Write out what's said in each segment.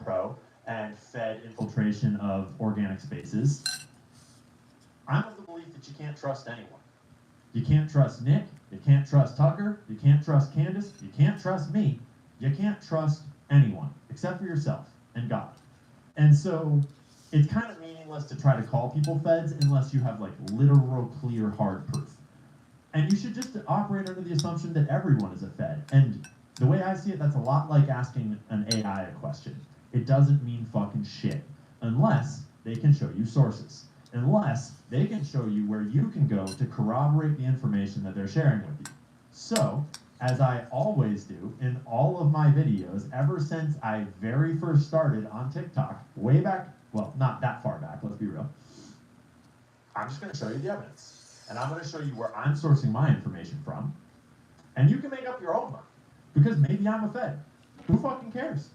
Pro and Fed infiltration of organic spaces. I'm of the belief that you can't trust anyone. You can't trust Nick, you can't trust Tucker, you can't trust Candace, you can't trust me, you can't trust anyone except for yourself and God. And so it's kind of meaningless to try to call people feds unless you have like literal, clear, hard proof. And you should just operate under the assumption that everyone is a fed. And the way I see it, that's a lot like asking an AI a question. It doesn't mean fucking shit unless they can show you sources. Unless they can show you where you can go to corroborate the information that they're sharing with you. So, as I always do in all of my videos, ever since I very first started on TikTok, way back, well, not that far back, let's be real, I'm just going to show you the evidence. And I'm going to show you where I'm sourcing my information from. And you can make up your own mind. Because maybe I'm a fed. Who fucking cares?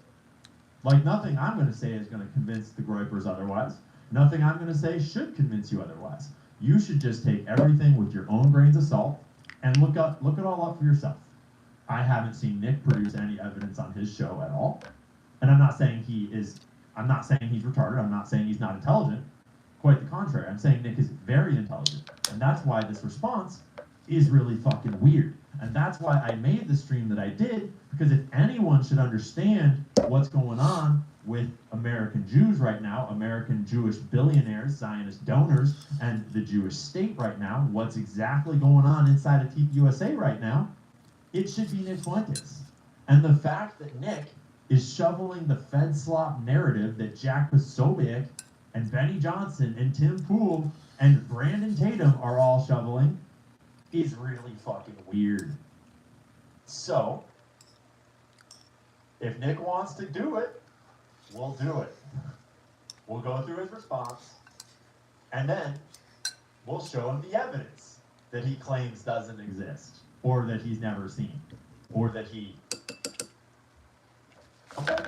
Like, nothing I'm going to say is going to convince the Groypers otherwise. Nothing I'm going to say should convince you otherwise. You should just take everything with your own grains of salt and look it all up for yourself. I haven't seen Nick produce any evidence on his show at all. And I'm not saying he's retarded. I'm not saying he's not intelligent. Quite the contrary. I'm saying Nick is very intelligent. And that's why this response is really fucking weird. And that's why I made the stream that I did, because if anyone should understand what's going on with American Jews right now, American Jewish billionaires, Zionist donors, and the Jewish state right now, what's exactly going on inside of TPUSA right now, it should be Nick Fuentes. And the fact that Nick is shoveling the Fed slop narrative that Jack Posobiec and Benny Johnson and Tim Pool and Brandon Tatum are all shoveling is really fucking weird. So, if Nick wants to do it, we'll do it. We'll go through his response, and then we'll show him the evidence that he claims doesn't exist, or that he's never seen, or that he... Okay.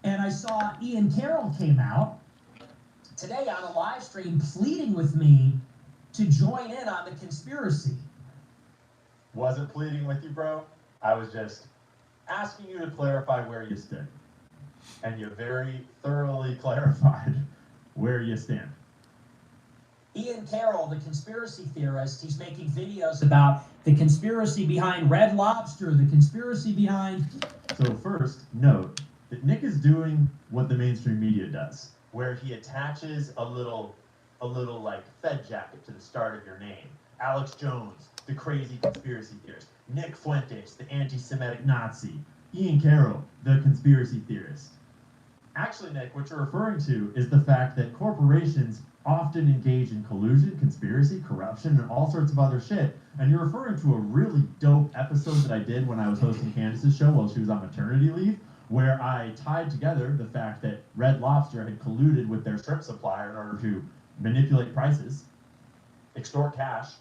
And I saw Ian Carroll came out today on a live stream pleading with me to join in on the conspiracy. Wasn't pleading with you, bro. I was just asking you to clarify where you stood. And you very thoroughly clarified where you stand. Ian Carroll, the conspiracy theorist, he's making videos about the conspiracy behind Red Lobster, the conspiracy behind... So first, note that Nick is doing what the mainstream media does, where he attaches a little like Fed jacket to the start of your name. Alex Jones, the crazy conspiracy theorist. Nick Fuentes, the anti-Semitic Nazi. Ian Carroll, the conspiracy theorist. Actually, Nick, what you're referring to is the fact that corporations often engage in collusion, conspiracy, corruption, and all sorts of other shit. And you're referring to a really dope episode that I did when I was hosting Candace's show while she was on maternity leave, where I tied together the fact that Red Lobster had colluded with their shrimp supplier in order to manipulate prices, extort cash,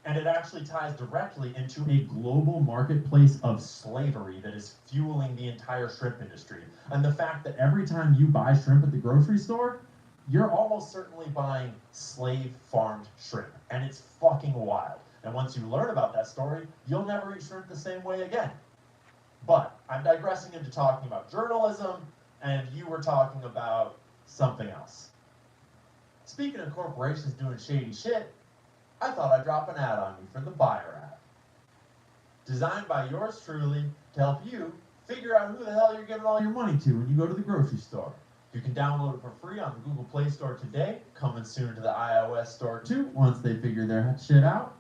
and it actually ties directly into a global marketplace of slavery that is fueling the entire shrimp industry. And the fact that every time you buy shrimp at the grocery store, you're almost certainly buying slave-farmed shrimp. And it's fucking wild. And once you learn about that story, you'll never eat shrimp the same way again. But I'm digressing into talking about journalism, and you were talking about something else. Speaking of corporations doing shady shit, I thought I'd drop an ad on you for the Buyer app. Designed by yours truly to help you figure out who the hell you're giving all your money to when you go to the grocery store. You can download it for free on the Google Play Store today, coming soon to the iOS store too, once they figure their shit out.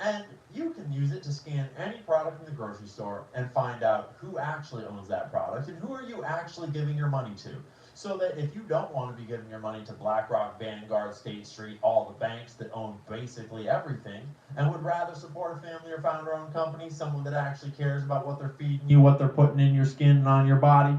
And you can use it to scan any product in the grocery store and find out who actually owns that product and who are you actually giving your money to. So that if you don't want to be giving your money to BlackRock, Vanguard, State Street, all the banks that own basically everything, and would rather support a family or founder-owned company, someone that actually cares about what they're feeding you, what they're putting in your skin and on your body,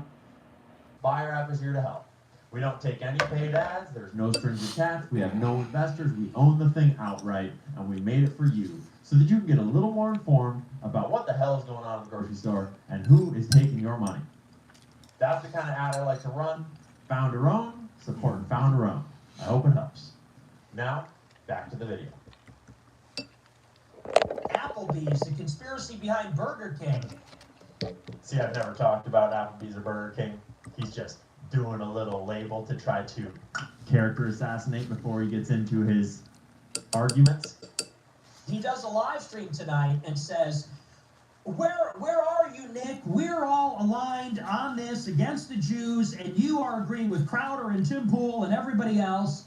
Buyer app is here to help. We don't take any paid ads, there's no strings attached, we have no investors, we own the thing outright, and we made it for you, so that you can get a little more informed about what the hell is going on in the grocery store and who is taking your money. That's the kind of ad I like to run. Found her own, supporting found her own. I hope it helps. Now, back to the video. Applebee's, the conspiracy behind Burger King. See, I've never talked about Applebee's or Burger King. He's just doing a little label to try to character assassinate before he gets into his arguments. He does a live stream tonight and says, where are you, Nick? We're all aligned on this against the Jews, and you are agreeing with Crowder and Tim Pool and everybody else.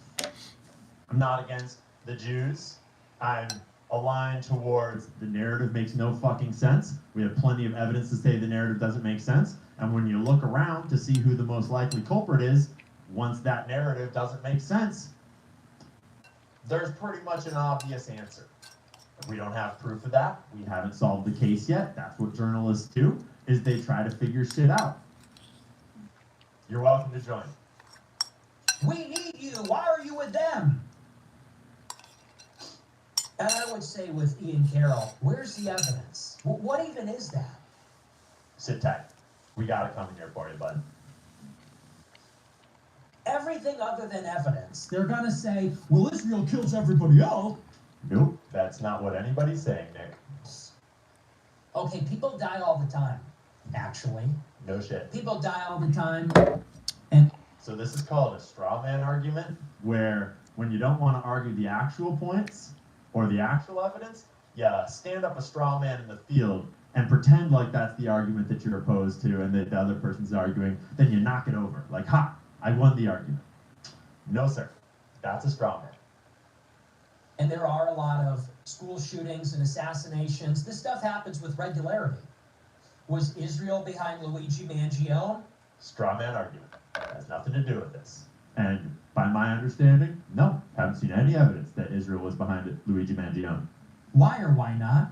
I'm not against the Jews. I'm aligned towards the narrative makes no fucking sense. We have plenty of evidence to say the narrative doesn't make sense. And when you look around to see who the most likely culprit is, once that narrative doesn't make sense, there's pretty much an obvious answer. If we don't have proof of that, we haven't solved the case yet. That's what journalists do, is they try to figure shit out. You're welcome to join. We need you. Why are you with them? And I would say with Ian Carroll, where's the evidence? What even is that? Sit tight. We got it coming here for you, bud. Everything other than evidence. They're going to say, well, Israel kills everybody else. Nope, that's not what anybody's saying, Nick. Okay, people die all the time, actually. No shit. People die all the time. And so this is called a straw man argument, where when you don't want to argue the actual points or the actual evidence, you stand up a straw man in the field and pretend like that's the argument that you're opposed to and that the other person's arguing, then you knock it over. Like, ha, I won the argument. No, sir. That's a straw man. And there are a lot of school shootings and assassinations. This stuff happens with regularity. Was Israel behind Luigi Mangione? Straw man argument. Has nothing to do with this. And by my understanding, no, haven't seen any evidence that Israel was behind it, Luigi Mangione. Why or why not?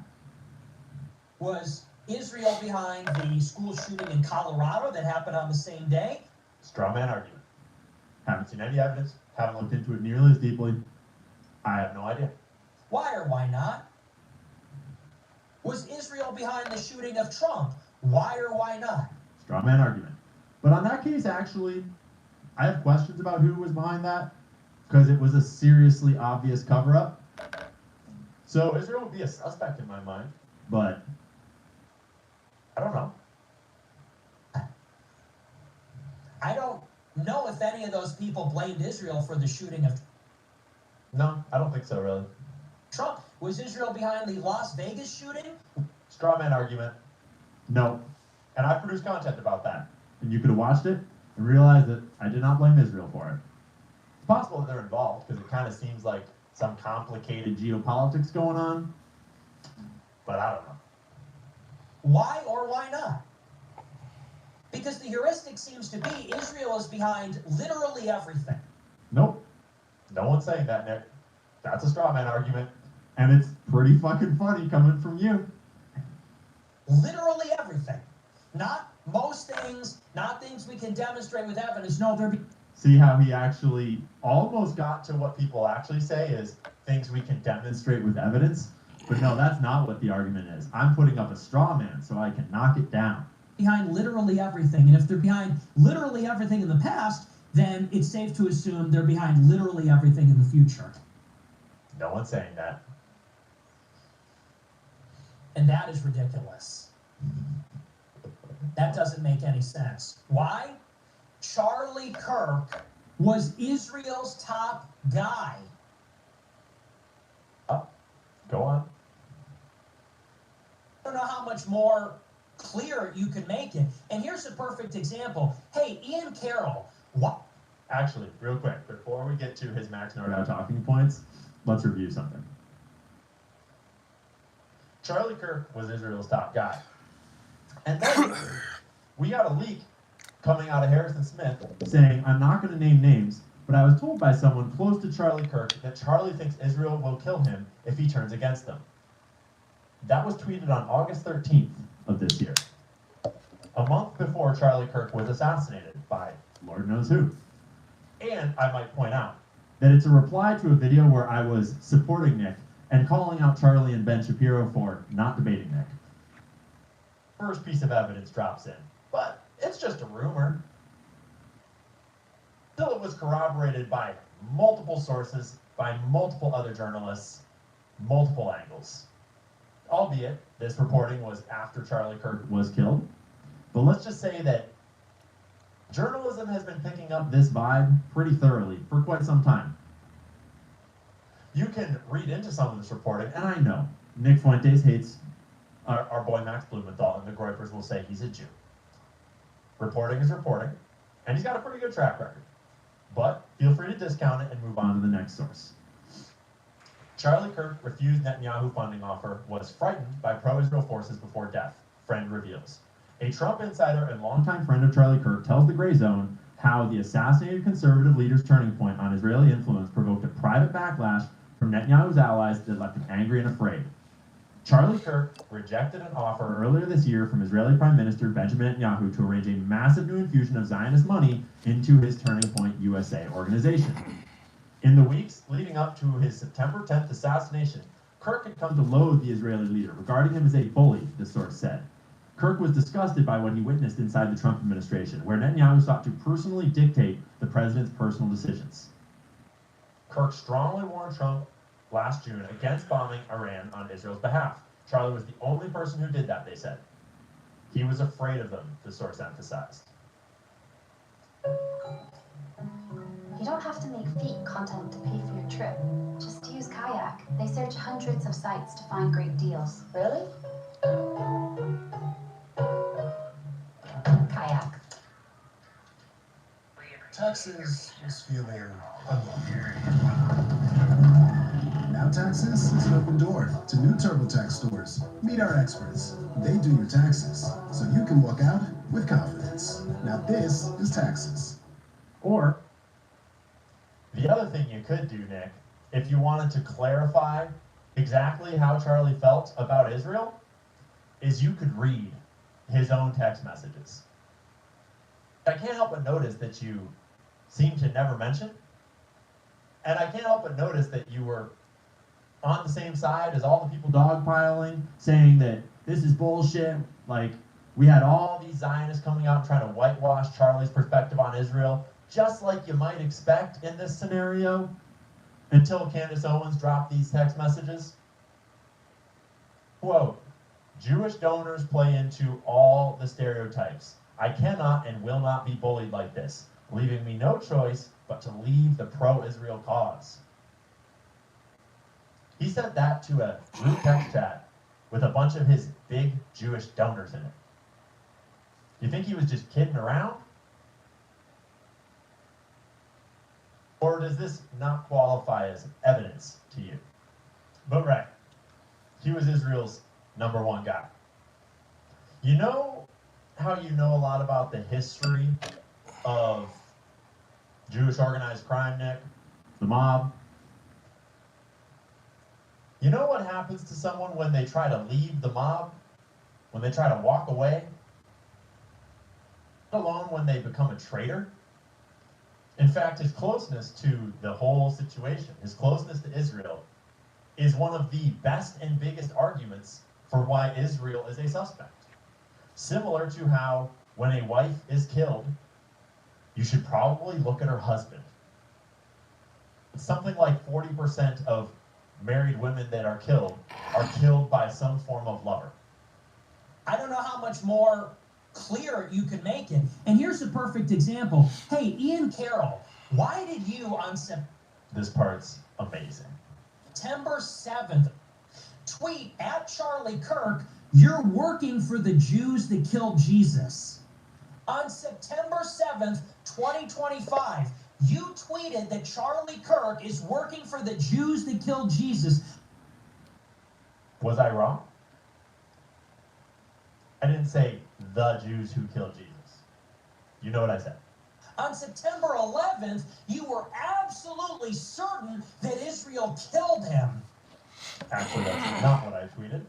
Was Israel behind the school shooting in Colorado that happened on the same day? Straw man argument. Haven't seen any evidence. Haven't looked into it nearly as deeply. I have no idea. Why or why not? Was Israel behind the shooting of Trump? Why or why not? Straw man argument. But on that case, actually, I have questions about who was behind that, because it was a seriously obvious cover-up. So Israel would be a suspect in my mind, but I don't know. I don't know if any of those people blamed Israel for the shooting of No, I don't think so, really. Trump. Was Israel behind the Las Vegas shooting? Straw man argument. No. And I produced content about that. And you could have watched it and realized that I did not blame Israel for it. It's possible that they're involved, because it kind of seems like some complicated geopolitics going on. But I don't know. Why or why not? Because the heuristic seems to be Israel is behind literally everything. Nope. No one's saying that, Nick. That's a straw man argument. And it's pretty fucking funny coming from you. Literally everything. Not most things, not things we can demonstrate with evidence. No, they're... See how he actually almost got to what people actually say is things we can demonstrate with evidence? But no, that's not what the argument is. I'm putting up a straw man so I can knock it down. behind literally everything. And if they're behind literally everything in the past, then it's safe to assume they're behind literally everything in the future. No one's saying that. And that is ridiculous. That doesn't make any sense. Why? Charlie Kirk was Israel's top guy. Oh, go on. I don't know how much more clear you can make it. And here's a perfect example. Hey, Ian Carroll, what? Actually, real quick, before we get to his Max Nordau talking points, let's review something. Charlie Kirk was Israel's top guy. And then we got a leak coming out of Harrison Smith saying, I'm not going to name names, but I was told by someone close to Charlie Kirk that Charlie thinks Israel will kill him if he turns against them. That was tweeted on August 13th of this year, a month before Charlie Kirk was assassinated by Lord knows who. And I might point out that it's a reply to a video where I was supporting Nick and calling out Charlie and Ben Shapiro for not debating Nick. First piece of evidence drops in, but it it's just a rumor. Still, it was corroborated by multiple sources, by multiple other journalists, multiple angles. Albeit, this reporting was after Charlie Kirk was killed. But let's just say that journalism has been picking up this vibe pretty thoroughly for quite some time. You can read into some of this reporting, and I know Nick Fuentes hates our boy Max Blumenthal, and the Groypers will say he's a Jew. Reporting is reporting, and he's got a pretty good track record. But feel free to discount it and move on to the next source. Charlie Kirk refused Netanyahu funding offer, was frightened by pro-Israel forces before death, friend reveals. A Trump insider and longtime friend of Charlie Kirk tells the Gray Zone how the assassinated conservative leader's turning point on Israeli influence provoked a private backlash from Netanyahu's allies that left him angry and afraid. Charlie Kirk rejected an offer earlier this year from Israeli Prime Minister Benjamin Netanyahu to arrange a massive new infusion of Zionist money into his Turning Point USA organization. In the weeks leading up to his September 10th assassination, Kirk had come to loathe the Israeli leader, regarding him as a bully, the source said. Kirk was disgusted by what he witnessed inside the Trump administration, where Netanyahu sought to personally dictate the president's personal decisions. Kirk strongly warned Trump last June against bombing Iran on Israel's behalf. Charlie was the only person who did that, they said. He was afraid of them, the source emphasized. You don't have to make fake content to pay for your trip. Just use Kayak. They search hundreds of sites to find great deals. Really? Kayak. Texas is feeling unlucky. Now Taxes is an open door to new TurboTax stores. Meet our experts. They do your taxes, so you can walk out with confidence. Now this is Taxes. Or, the other thing you could do, Nick, if you wanted to clarify exactly how Charlie felt about Israel, is you could read his own text messages. I can't help but notice that you seem to never mention, and I can't help but notice that you were on the same side as all the people dogpiling, saying that this is bullshit, like we had all these Zionists coming out trying to whitewash Charlie's perspective on Israel, just like you might expect in this scenario, until Candace Owens dropped these text messages. Quote, Jewish donors play into all the stereotypes. I cannot and will not be bullied like this, leaving me no choice but to leave the pro-Israel cause. He said that to a group text chat with a bunch of his big Jewish donors in it. You think he was just kidding around? Or does this not qualify as evidence to you? But right, he was Israel's #1 guy. You know how you know a lot about the history of Jewish organized crime, Nick? The mob? You know what happens to someone when they try to leave the mob? When they try to walk away? Let alone when they become a traitor? In fact, his closeness to the whole situation, his closeness to Israel, is one of the best and biggest arguments for why Israel is a suspect. Similar to how when a wife is killed, you should probably look at her husband. Something like 40% of married women that are killed by some form of lover. I don't know how much more clear you can make it. And here's a perfect example. Hey, Ian Carroll, why did you on This part's amazing. September 7th tweet at Charlie Kirk, you're working for the Jews that killed Jesus? On September 7th, 2025, you tweeted that Charlie Kirk is working for the Jews that killed Jesus. Was I wrong? I didn't say the Jews who killed Jesus. You know what I said. On September 11th, you were absolutely certain that Israel killed him. Actually, that's not what I tweeted.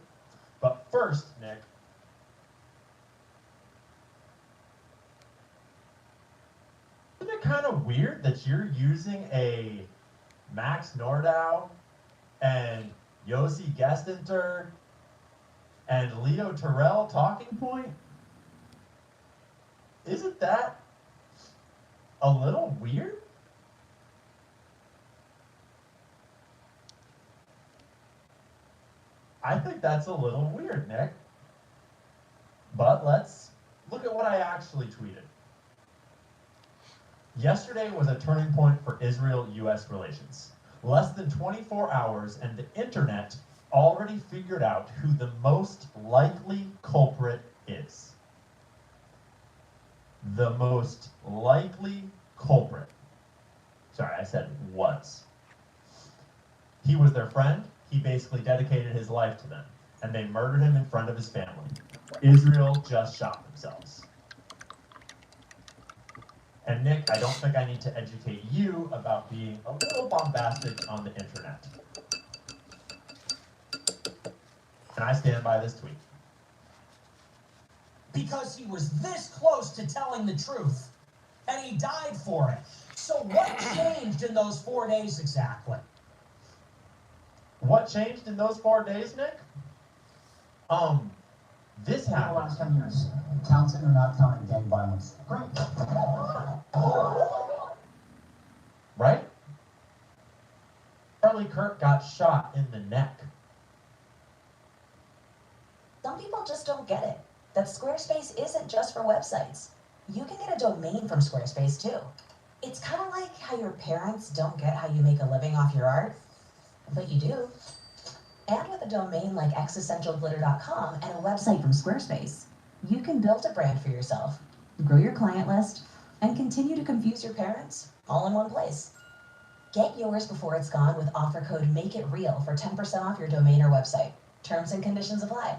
But first, Nick, isn't it kind of weird that you're using a Max Nordau and Yossi Gestinter and Leo Terrell talking point Isn't that a little weird? I think that's a little weird, Nick. But let's look at what I actually tweeted. Yesterday was a turning point for Israel-US relations. Less than 24 hours and the internet already figured out who the most likely culprit is. The most likely culprit. Sorry, I said was. He was their friend. He basically dedicated his life to them, and they murdered him in front of his family. Israel just shot themselves. And Nick, I don't think I need to educate you about being a little bombastic on the internet. And I stand by this tweet. Because he was this close to telling the truth, and he died for it. So what changed in those 4 days exactly? What changed in those 4 days, Nick? This In the happened. last 10 years, counting or not counting gang violence. Great. Right? Charlie Kirk got shot in the neck. Some people just don't get it. That Squarespace isn't just for websites. You can get a domain from Squarespace too. It's kind of like how your parents don't get how you make a living off your art, but you do. And with a domain like existentialglitter.com and a website from Squarespace, you can build a brand for yourself, grow your client list, and continue to confuse your parents all in one place. Get yours before it's gone with offer code MAKEITREAL for 10% off your domain or website. Terms and conditions apply.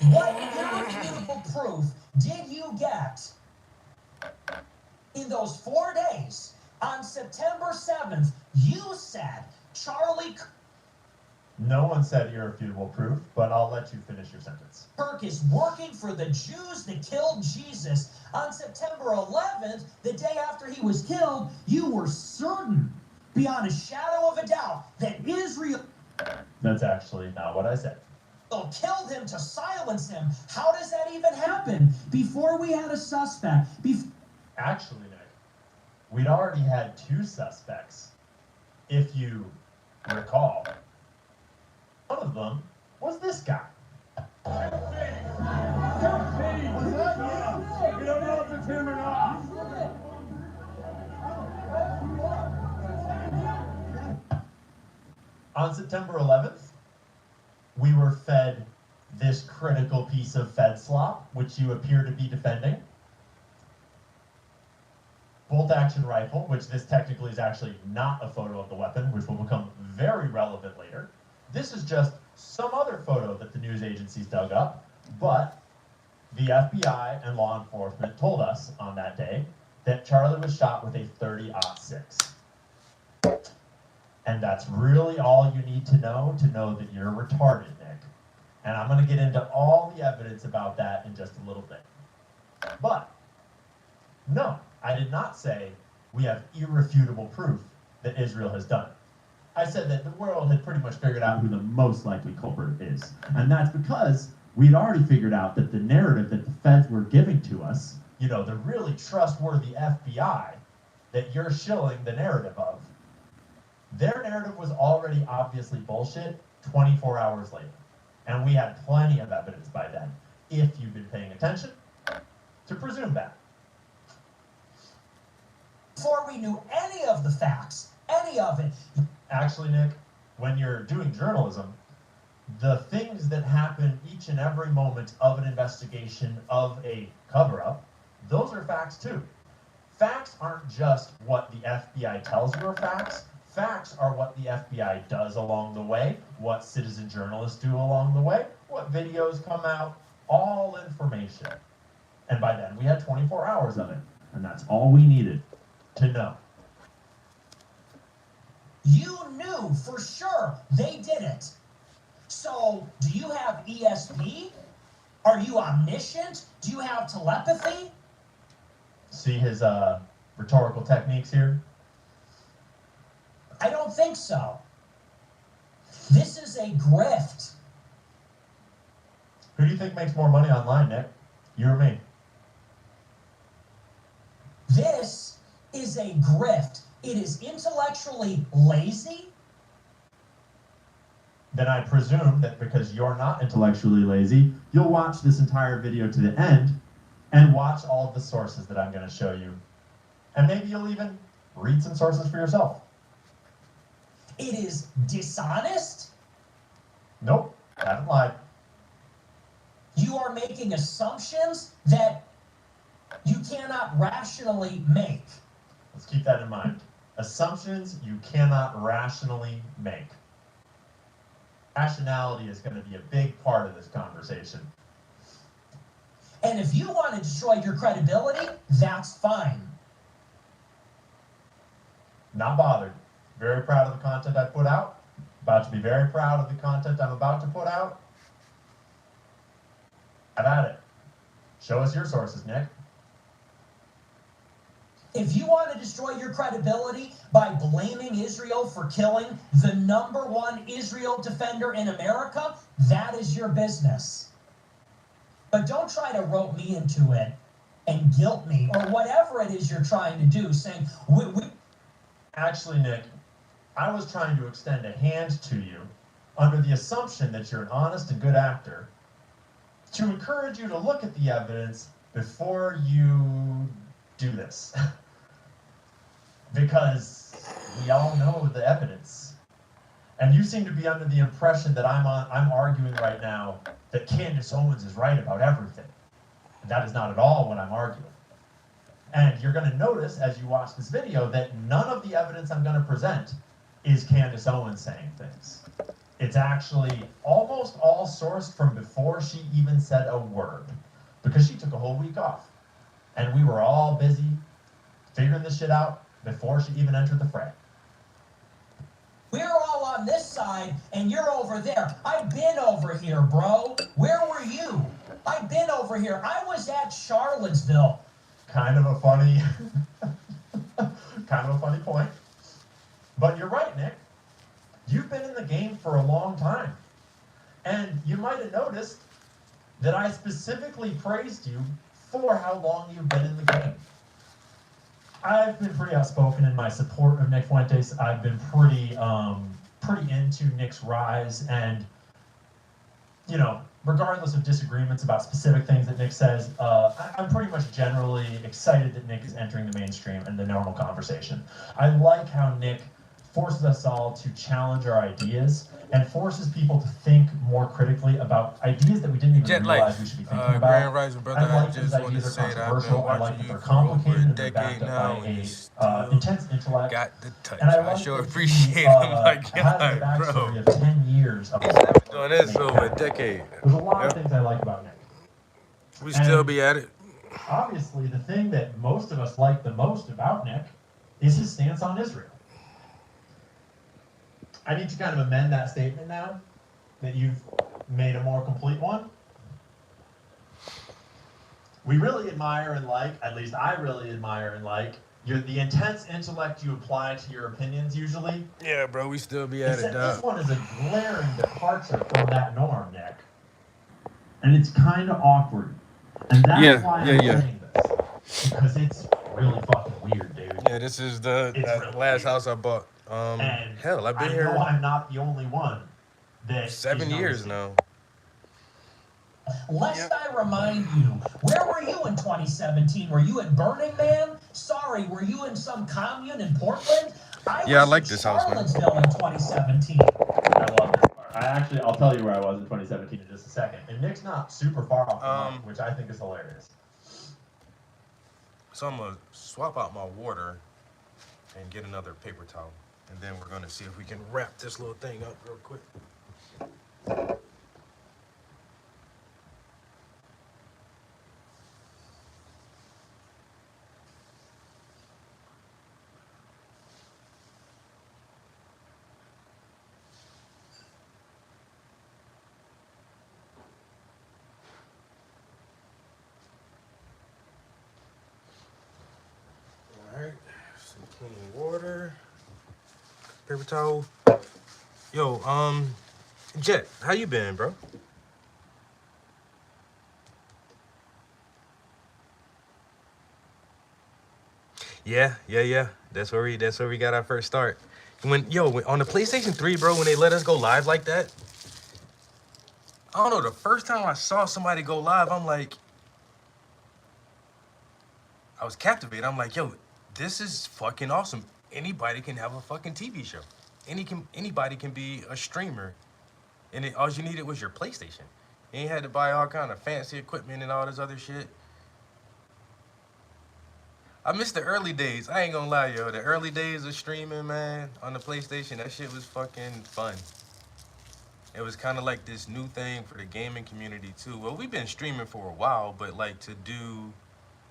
What irrefutable proof did you get in those 4 days? On September 7th, you said Charlie No one said irrefutable proof, but I'll let you finish your sentence. Kirk is working for the Jews that killed Jesus. On September 11th, the day after he was killed, you were certain, beyond a shadow of a doubt, that Israel That's actually not what I said. killed him to silence him. How does that even happen? Before we had a suspect. Actually, Nick, we'd already had 2 suspects. If you recall, one of them was this guy. We don't know if it's him or not. On September 11th, we were fed this critical piece of Fed slop, which you appear to be defending. Bolt-action rifle, which this technically is actually not a photo of the weapon, which will become very relevant later. This is just some other photo that the news agencies dug up, but the FBI and law enforcement told us on that day that Charlie was shot with a .30-06. And that's really all you need to know that you're retarded, Nick. And I'm going to get into all the evidence about that in just a little bit. But, no, I did not say we have irrefutable proof that Israel has done it. I said that the world had pretty much figured out who the most likely culprit is. And that's because we'd already figured out that the narrative that the feds were giving to us, you know, the really trustworthy FBI that you're shilling the narrative of, their narrative was already obviously bullshit 24 hours later. And we had plenty of evidence by then, if you've been paying attention, to presume that. Before we knew any of the facts, any of it. Actually, Nick, when you're doing journalism, the things that happen each and every moment of an investigation, of a cover-up, those are facts too. Facts aren't just what the FBI tells you are facts. Facts are what the FBI does along the way, what citizen journalists do along the way, what videos come out, all information. And by then, we had 24 hours of it, and that's all we needed to know. You knew for sure they did it. So, do you have ESP? Are you omniscient? Do you have telepathy? See his rhetorical techniques here? I don't think so. This is a grift. Who do you think makes more money online, Nick? You or me? This is a grift. It is intellectually lazy. Then I presume that because you're not intellectually lazy, you'll watch this entire video to the end and watch all of the sources that I'm going to show you. And maybe you'll even read some sources for yourself. It is dishonest. Nope, I haven't lied. You are making assumptions that you cannot rationally make. Let's keep that in mind. Assumptions you cannot rationally make. Rationality is going to be a big part of this conversation. And if you want to destroy your credibility, that's fine. Not bothered. Very proud of the content I put out. About to be very proud of the content I'm about to put out. Have at it. Show us your sources, Nick. If you want to destroy your credibility by blaming Israel for killing the #1 Israel defender in America, that is your business. But don't try to rope me into it and guilt me or whatever it is you're trying to do, saying, Actually, Nick, I was trying to extend a hand to you under the assumption that you're an honest and good actor to encourage you to look at the evidence before you do this. Because we all know the evidence. And you seem to be under the impression that I'm arguing right now that Candace Owens is right about everything. And that is not at all what I'm arguing. And you're going to notice as you watch this video that none of the evidence I'm going to present is Candace Owens saying things. It's actually almost all sourced from before she even said a word, because she took a whole week off. And we were all busy figuring this shit out before she even entered the fray. we're all on this side and you're over there. I've been over here, bro. Where were you? I've been over here. I was at Charlottesville. Kind of a funny, point. But you're right, Nick. You've been in the game for a long time. And you might have noticed that I specifically praised you for how long you've been in the game. I've been pretty outspoken in my support of Nick Fuentes. I've been pretty into Nick's rise, and you know, regardless of disagreements about specific things that Nick says, I'm pretty much generally excited that Nick is entering the mainstream and the normal conversation. I like how Nick forces us all to challenge our ideas and forces people to think more critically about ideas that we didn't even realize we should be thinking about. Grand Rising, brother. I like I that just these want to ideas are say that I've been controversial. I like watching that you they're for over complicated a and they're backed decade up now. by And you a still intense intellect. got the touch. And I I like sure that he, appreciate him. Like, has a yeah, backstory bro. of 10 years of He's been doing this for over a decade. There's a lot of Yep. things I like about Nick. We still be at it. Obviously, the thing that most of us like the most about Nick is his stance on Israel. I need to kind of amend that statement now that you've made a more complete one. We really admire and like, at least I really admire and like, the intense intellect you apply to your opinions usually. Yeah, bro, we still be at it, Except this dog. one is a glaring departure from that norm, Nick. And it's kind of awkward. And that's why I'm saying this. Because it's really fucking weird, dude. Yeah, this is the It's really last weird. house I bought. And Hell, I've been I here know I'm not the only one that 7 is years noticing. now. Lest I remind you, where were you in 2017? Were you at Burning Man? Sorry, were you in some commune in Portland? Yeah, I was like in this house, man. Charlottesville in 2017. I love this part. I'll tell you where I was in 2017 in just a second. And Nick's not super far off the mark, which I think is hilarious. So I'm gonna swap out my water and get another paper towel, and then we're gonna see if we can wrap this little thing up real quick. Alright, some clean water, paper towel. Yo, Jet, how you been, bro? Yeah. That's where we got our first start. When on the PlayStation 3, bro, when they let us go live like that, I don't know, the first time I saw somebody go live, I was captivated. I'm like, yo, this is fucking awesome. Anybody can have a fucking TV show. Anybody can be a streamer. And all you needed was your PlayStation. You ain't had to buy all kind of fancy equipment and all this other shit. I miss the early days. I ain't gonna lie, yo. The early days of streaming, man, on the PlayStation, that shit was fucking fun. It was kind of like this new thing for the gaming community, too. Well, we've been streaming for a while, but, like, to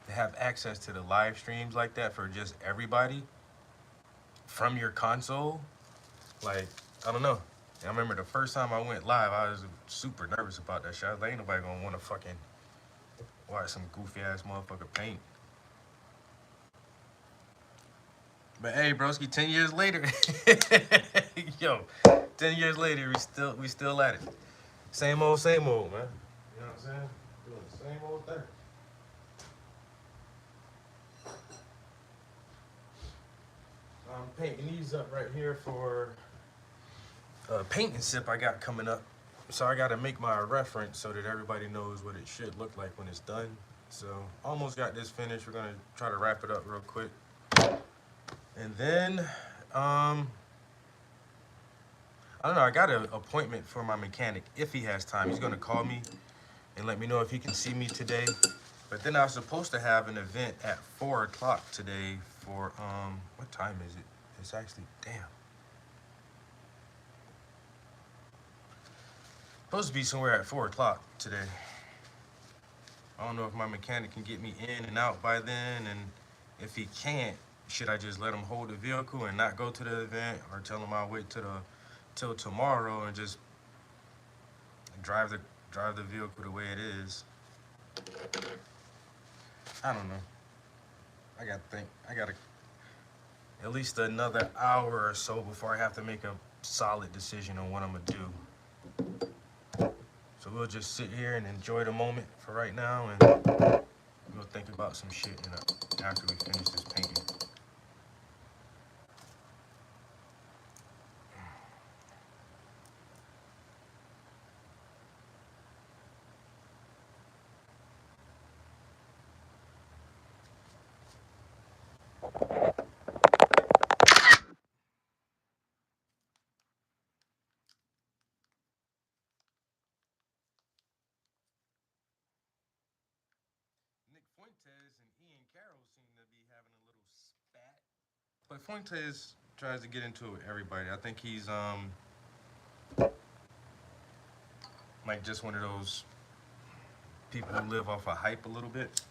have access to the live streams like that for just everybody from your console, like, I don't know. I remember the first time I went live, I was super nervous about that shit. I was like, ain't nobody gonna want to fucking watch some goofy-ass motherfucker paint. But hey, broski, 10 years later, yo, 10 years later, we still at it. Same old, man. You know what I'm saying? Doing the same old thing. I'm painting these up right here for a paint and sip I got coming up. So I gotta make my reference so that everybody knows what it should look like when it's done. So almost got this finished. We're gonna try to wrap it up real quick. And then, I don't know, I got an appointment for my mechanic. If he has time, he's gonna call me and let me know if he can see me today. But then I was supposed to have an event at 4 o'clock today for, what time is it? It's actually, damn. Supposed to be somewhere at 4 o'clock today. I don't know if my mechanic can get me in and out by then, and if he can't, should I just let him hold the vehicle and not go to the event, or tell him I'll wait till tomorrow and just drive the vehicle the way it is? I don't know. I gotta think. I gotta at least another hour or so before I have to make a solid decision on what I'm gonna do. So we'll just sit here and enjoy the moment for right now, and we'll think about some shit after we finish this painting. Nick Fuentes and Ian Carroll seem to be having a little spat. But Fuentes tries to get into it with everybody. I think he's like just one of those people who live off of hype a little bit.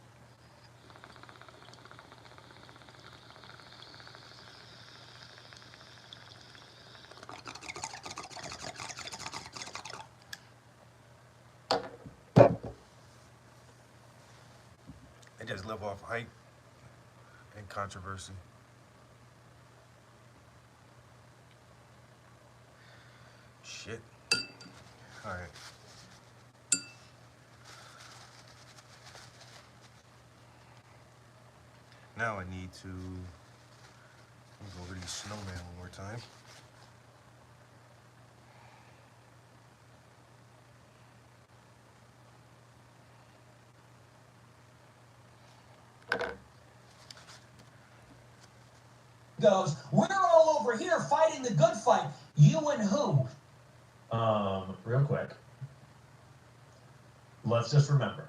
They just live off hype and controversy. Shit. All right. Now I need to go over these snowmen one more time. Goes, we're all over here fighting the good fight. You and who? Real quick. Let's just remember.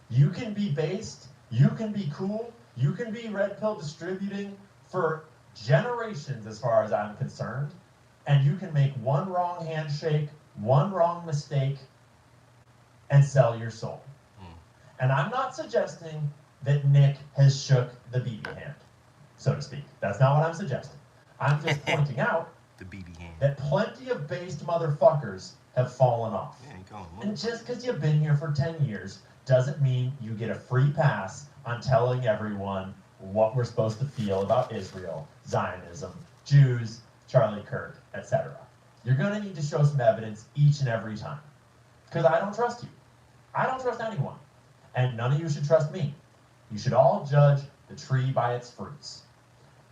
You can be based, you can be cool, you can be red pill distributing for generations as far as I'm concerned, and you can make one wrong handshake, one wrong mistake, and sell your soul. And I'm not suggesting that Nick has shook the BB hand, so to speak. That's not what I'm suggesting. I'm just pointing out The BB hand. that plenty of based motherfuckers have fallen off. Yeah, you call him And just because you've been here for 10 years doesn't mean you get a free pass on telling everyone what we're supposed to feel about Israel, Zionism, Jews, Charlie Kirk, etc. You're going to need to show some evidence each and every time. Because I don't trust you. I don't trust anyone. And none of you should trust me. You should all judge the tree by its fruits.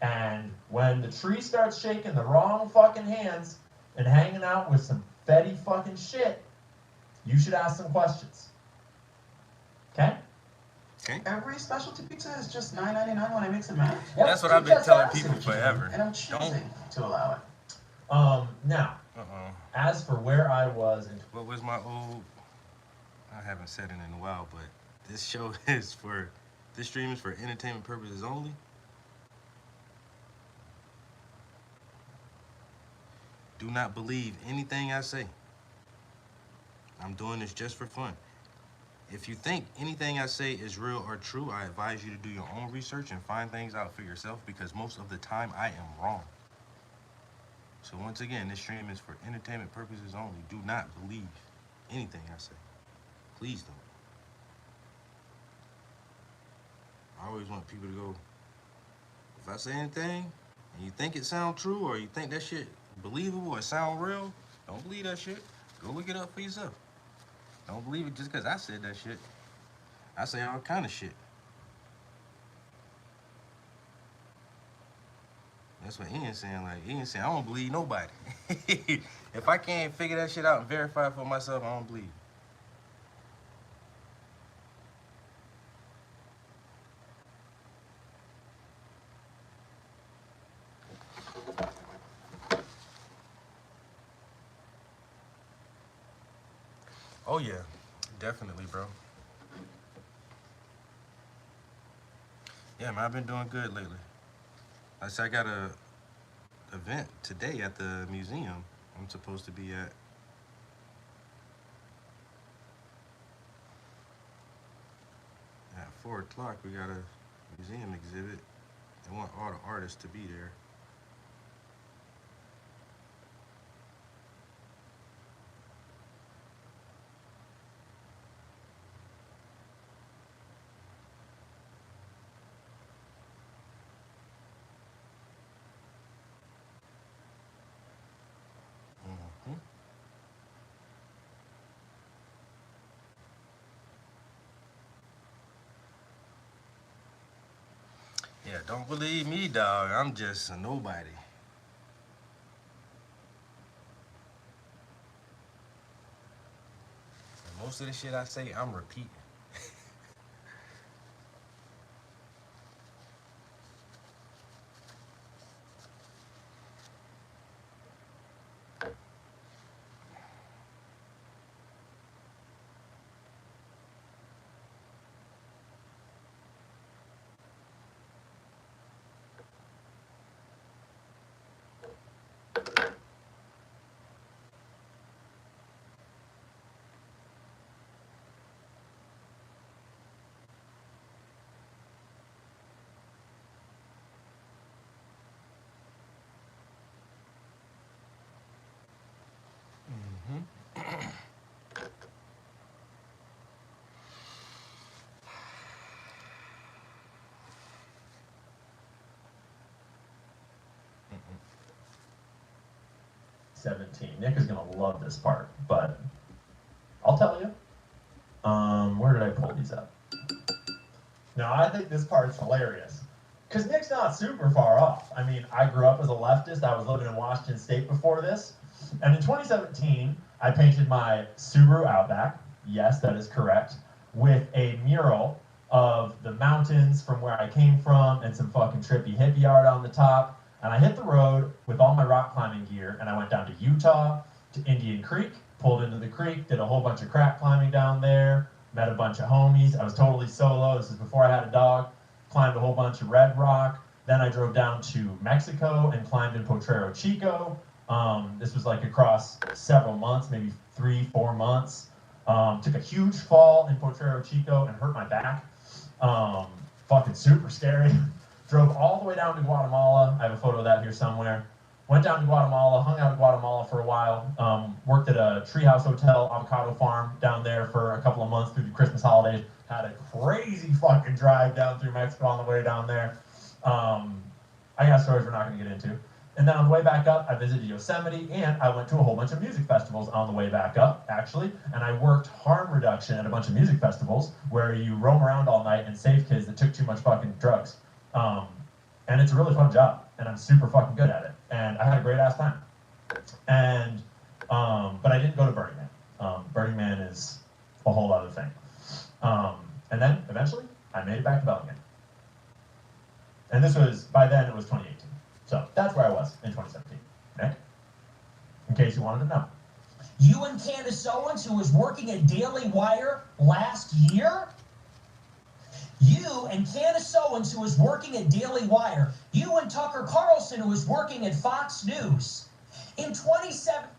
And when the tree starts shaking the wrong fucking hands and hanging out with some fetty fucking shit, you should ask some questions. Okay? Every specialty pizza is just $9.99 when I mix and match. Yep, That's what you I've been just telling asked. people forever. And I'm choosing to allow it. Now, as for where I was in... What was my old... I haven't said it in a while, but this show is for... This stream is for entertainment purposes only. Do not believe anything I say. I'm doing this just for fun. If you think anything I say is real or true, I advise you to do your own research and find things out for yourself, because most of the time I am wrong. So once again, this stream is for entertainment purposes only. Do not believe anything I say. Please don't. I always want people to go, if I say anything and you think it sound true or you think that shit believable or sound real, don't believe that shit. Go look it up for yourself. Don't believe it just because I said that shit. I say all kind of shit. That's what Ian's saying. Like, Ian's saying, I don't believe nobody. If I can't figure that shit out and verify it for myself, I don't believe. Oh yeah, definitely, bro. Yeah, man, I've been doing good lately. I said I got a event today at the museum I'm supposed to be at. At 4 o'clock, we got a museum exhibit. They want all the artists to be there. Yeah, don't believe me, dog. I'm just a nobody. And most of the shit I say, I'm repeating. Nick is gonna love this part, but I'll tell you. Where did I pull these up? Now, I think this part's hilarious, because Nick's not super far off. I mean, I grew up as a leftist. I was living in Washington State before this. And in 2017, I painted my Subaru Outback, yes, that is correct, with a mural of the mountains from where I came from and some fucking trippy hippie art on the top. And I hit the road with all my rock climbing gear, and I went down to Utah, to Indian Creek, pulled into the creek, did a whole bunch of crack climbing down there, met a bunch of homies. I was totally solo. This is before I had a dog. Climbed a whole bunch of Red Rock. Then I drove down to Mexico and climbed in Potrero Chico. This was like across several months, maybe 3-4 months. Took a huge fall in Potrero Chico and hurt my back. Fucking super scary. Drove all the way down to Guatemala. I have a photo of that here somewhere. Went down to Guatemala, hung out in Guatemala for a while. Worked at a treehouse hotel, avocado farm down there for a couple of months through the Christmas holidays. Had a crazy fucking drive down through Mexico on the way down there. I got stories we're not going to get into. And then on the way back up, I visited Yosemite, and I went to a whole bunch of music festivals on the way back up, actually. And I worked harm reduction at a bunch of music festivals where you roam around all night and save kids that took too much fucking drugs. And it's a really fun job, and I'm super fucking good at it. And I had a great ass time. And, but I didn't go to Burning Man. Burning Man is a whole other thing. And then eventually I made it back to Bellingham. And this was, by then it was 2018. So that's where I was in 2017. Nick? In case you wanted to know. You and Candace Owens, who was working at Daily Wire last year? You and Candace Owens, who was working at Daily Wire. You and Tucker Carlson, who was working at Fox News. In 2017...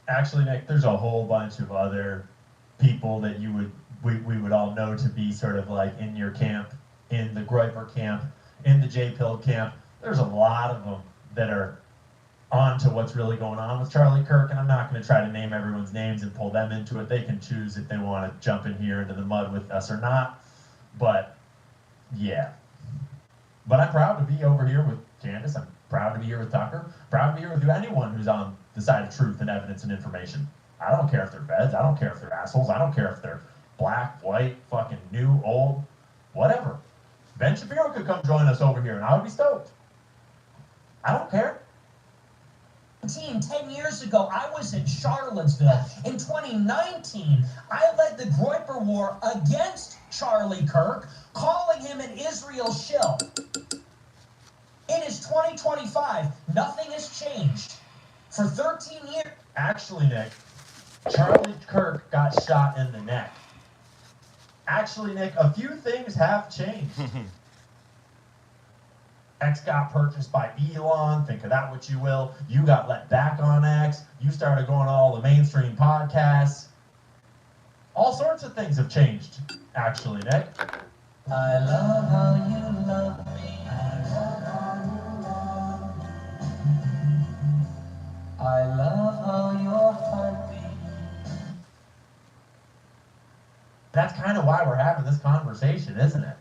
Actually, Nick, there's a whole bunch of other people that we would all know to be sort of like in your camp, in the Groiper camp, in the J-Pill camp. There's a lot of them that are on to what's really going on with Charlie Kirk, and I'm not going to try to name everyone's names and pull them into it. They can choose if they want to jump in here into the mud with us or not. But yeah. But I'm proud to be over here with Candace. I'm proud to be here with Tucker. Proud to be here with anyone who's on the side of truth and evidence and information. I don't care if they're feds. I don't care if they're assholes. I don't care if they're black, white, fucking new, old, whatever. Ben Shapiro could come join us over here and I would be stoked. I don't care. 10 years ago, I was in Charlottesville. In 2019, I led the Groiper War against Charlie Kirk, calling him an Israel shill. It is 2025. Nothing has changed. For 13 years... Actually, Nick, Charlie Kirk got shot in the neck. Actually, Nick, a few things have changed. X got purchased by Elon, think of that what you will. You got let back on X. You started going to all the mainstream podcasts. All sorts of things have changed, actually, Nick. I love how you love me. I love how your heart beats. That's kind of why we're having this conversation, isn't it?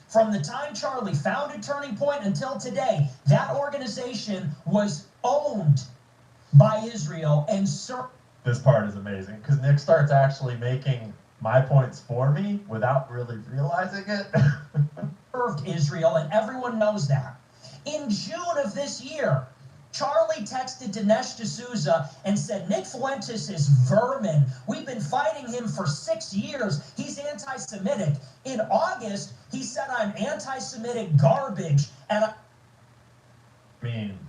From the time Charlie founded Turning Point until today, that organization was owned by Israel and This part is amazing, because Nick starts actually making my points for me without really realizing it. served Israel, and everyone knows that. In June of this year, Charlie texted Dinesh D'Souza and said, Nick Fuentes is vermin. We've been fighting him for 6 years. He's anti-Semitic. In August, he said, I'm anti-Semitic garbage. And I mean,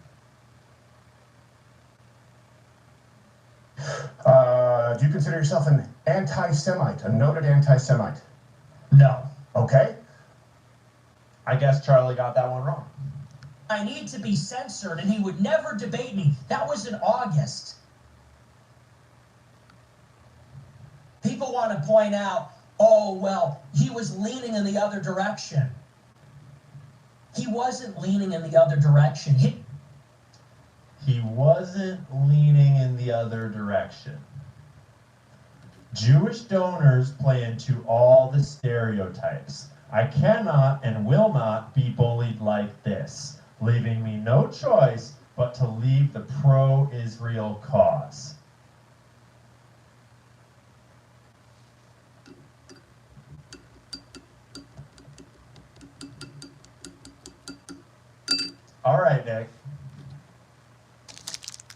do you consider yourself an anti-Semite, a noted anti-Semite? no. Okay. I guess Charlie got that one wrong. I need to be censored, and he would never debate me. That was in August. People want to point out, oh, well, he was leaning in the other direction. He wasn't leaning in the other direction. He wasn't leaning in the other direction. Jewish donors play into all the stereotypes. I cannot and will not be bullied like this, leaving me no choice but to leave the pro-Israel cause. All right, Nick.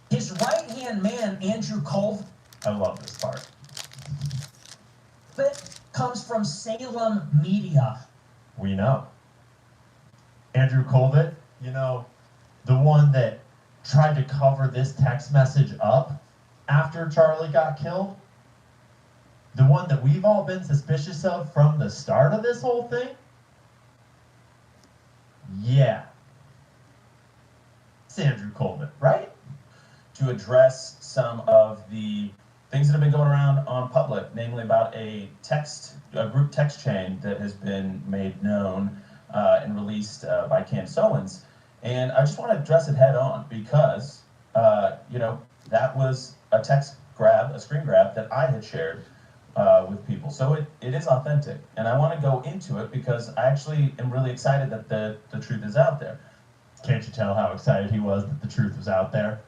His right-hand man, Andrew Colvin, I love this part. comes from Salem Media. We know. Andrew Colvin, you know, the one that tried to cover this text message up after Charlie got killed, the one that we've all been suspicious of from the start of this whole thing? Yeah. It's Andrew Colvin, right? To address some of the things that have been going around on public, namely about a group text chain that has been made known and released by Candace Owens. And I just want to address it head on because, you know, that was a text grab, a screen grab that I had shared with people. So it is authentic. And I want to go into it because I actually am really excited that the truth is out there. Can't you tell how excited he was that the truth was out there?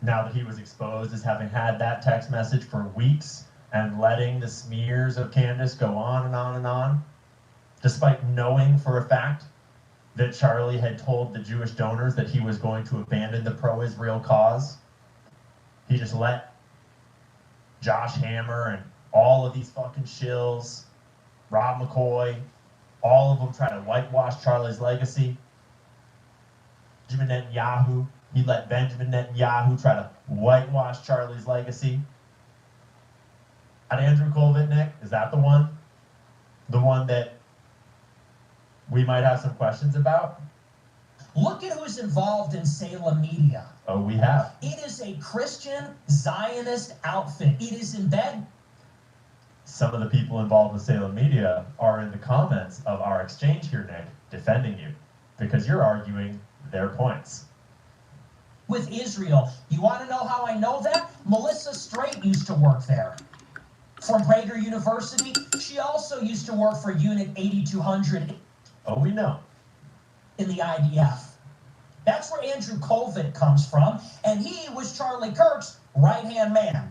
Now that he was exposed as having had that text message for weeks and letting the smears of Candace go on and on and on, despite knowing for a fact that Charlie had told the Jewish donors that he was going to abandon the pro-Israel cause. He just let Josh Hammer and all of these fucking shills, Rob McCoy, all of them try to whitewash Charlie's legacy. Benjamin Netanyahu, he let Benjamin Netanyahu try to whitewash Charlie's legacy. And Andrew Colvin, Nick, is that the one? The one that we might have some questions about? Look at who's involved in Salem Media. Oh, we have. It is a Christian Zionist outfit. It is in bed. Some of the people involved with Salem Media are in the comments of our exchange here, Nick, defending you because you're arguing their points. With Israel. You want to know how I know that? Melissa Straight used to work there. From Prager University. She also used to work for Unit 8200. Oh, we know. In the IDF. That's where Andrew Kovic comes from, and he was Charlie Kirk's right-hand man.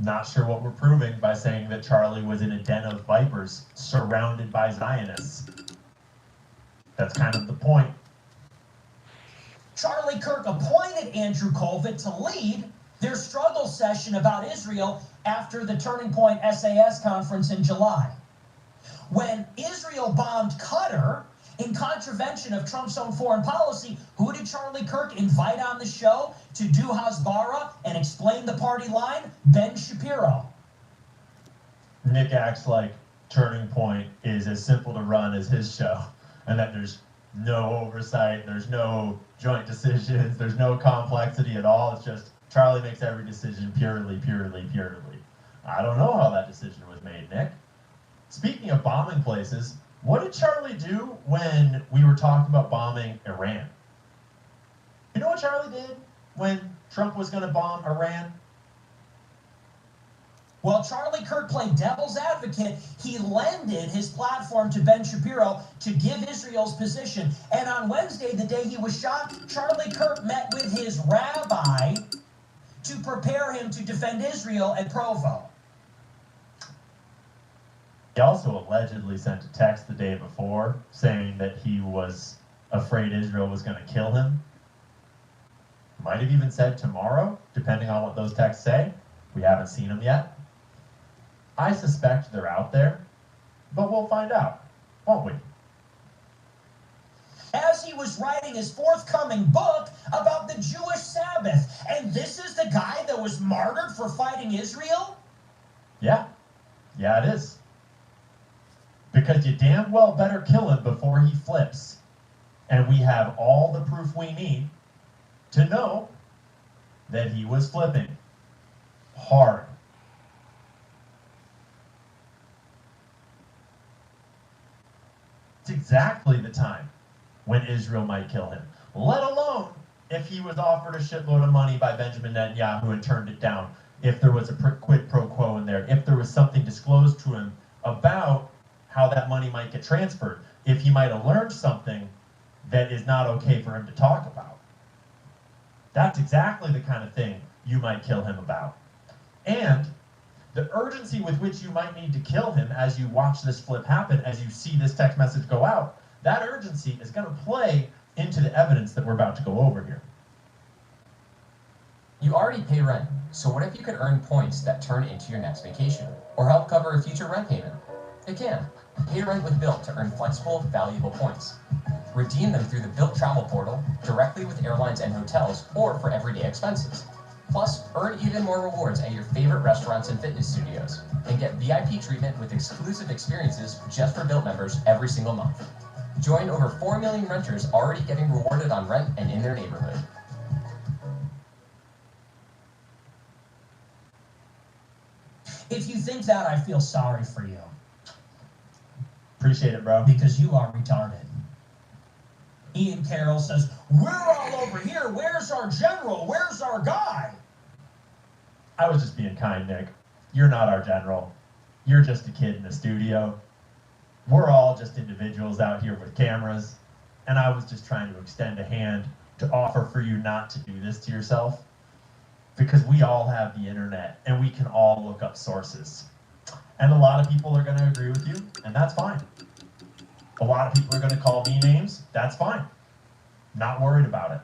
Not sure what we're proving by saying that Charlie was in a den of vipers surrounded by Zionists. That's kind of the point. Charlie Kirk appointed Andrew Kovic to lead their struggle session about Israel after the Turning Point SAS conference in July. When Israel bombed Qatar in contravention of Trump's own foreign policy, who did Charlie Kirk invite on the show to do Hasbara and explain the party line? Ben Shapiro. Nick acts like Turning Point is as simple to run as his show, and that there's no oversight, there's no joint decisions, there's no complexity at all. It's just Charlie makes every decision purely. I don't know how that decision was made, Nick. Speaking of bombing places, what did Charlie do when we were talking about bombing Iran? You know what Charlie did when Trump was going to bomb Iran? Well, Charlie Kirk played devil's advocate. He lended his platform to Ben Shapiro to give Israel's position. And on Wednesday, the day he was shot, Charlie Kirk met with his rabbi to prepare him to defend Israel at Provo. He also allegedly sent a text the day before saying that he was afraid Israel was going to kill him. Might have even said tomorrow, depending on what those texts say. We haven't seen them yet. I suspect they're out there, but we'll find out, won't we? As he was writing his forthcoming book about the Jewish Sabbath. And this is the guy that was martyred for fighting Israel? Yeah it is. Because you damn well better kill him before he flips. And we have all the proof we need to know that he was flipping hard. It's exactly the time when Israel might kill him, let alone if he was offered a shitload of money by Benjamin Netanyahu and turned it down, if there was a quid pro quo in there, if there was something disclosed to him about how that money might get transferred, if he might have learned something that is not okay for him to talk about. That's exactly the kind of thing you might kill him about. And the urgency with which you might need to kill him as you watch this flip happen, as you see this text message go out, that urgency is going to play into the evidence that we're about to go over here. You already pay rent, so what if you could earn points that turn into your next vacation, or help cover a future rent payment? It can. Pay rent with Bilt to earn flexible, valuable points. Redeem them through the Bilt travel portal, directly with airlines and hotels, or for everyday expenses. Plus, earn even more rewards at your favorite restaurants and fitness studios, and get VIP treatment with exclusive experiences just for Bilt members every single month. Join over 4 million renters already getting rewarded on rent and in their neighborhood. If you think that, I feel sorry for you. Appreciate it, bro. Because you are retarded. Ian Carroll says, we're all over here. Where's our general? Where's our guy? I was just being kind, Nick. You're not our general. You're just a kid in the studio. We're all just individuals out here with cameras. And I was just trying to extend a hand to offer for you not to do this to yourself. Because we all have the internet and we can all look up sources. And a lot of people are going to agree with you, and that's fine. A lot of people are going to call me names. That's fine. Not worried about it.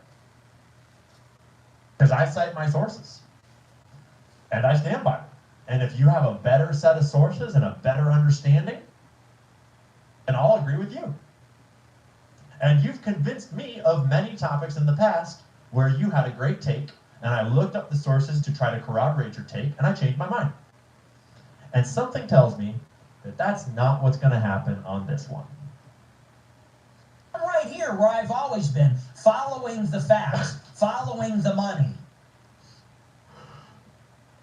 Because I cite my sources. And I stand by them. And if you have a better set of sources and a better understanding, then I'll agree with you. And you've convinced me of many topics in the past where you had a great take, and I looked up the sources to try to corroborate your take, and I changed my mind. And something tells me that that's not what's going to happen on this one. I'm right here where I've always been, following the facts, following the money.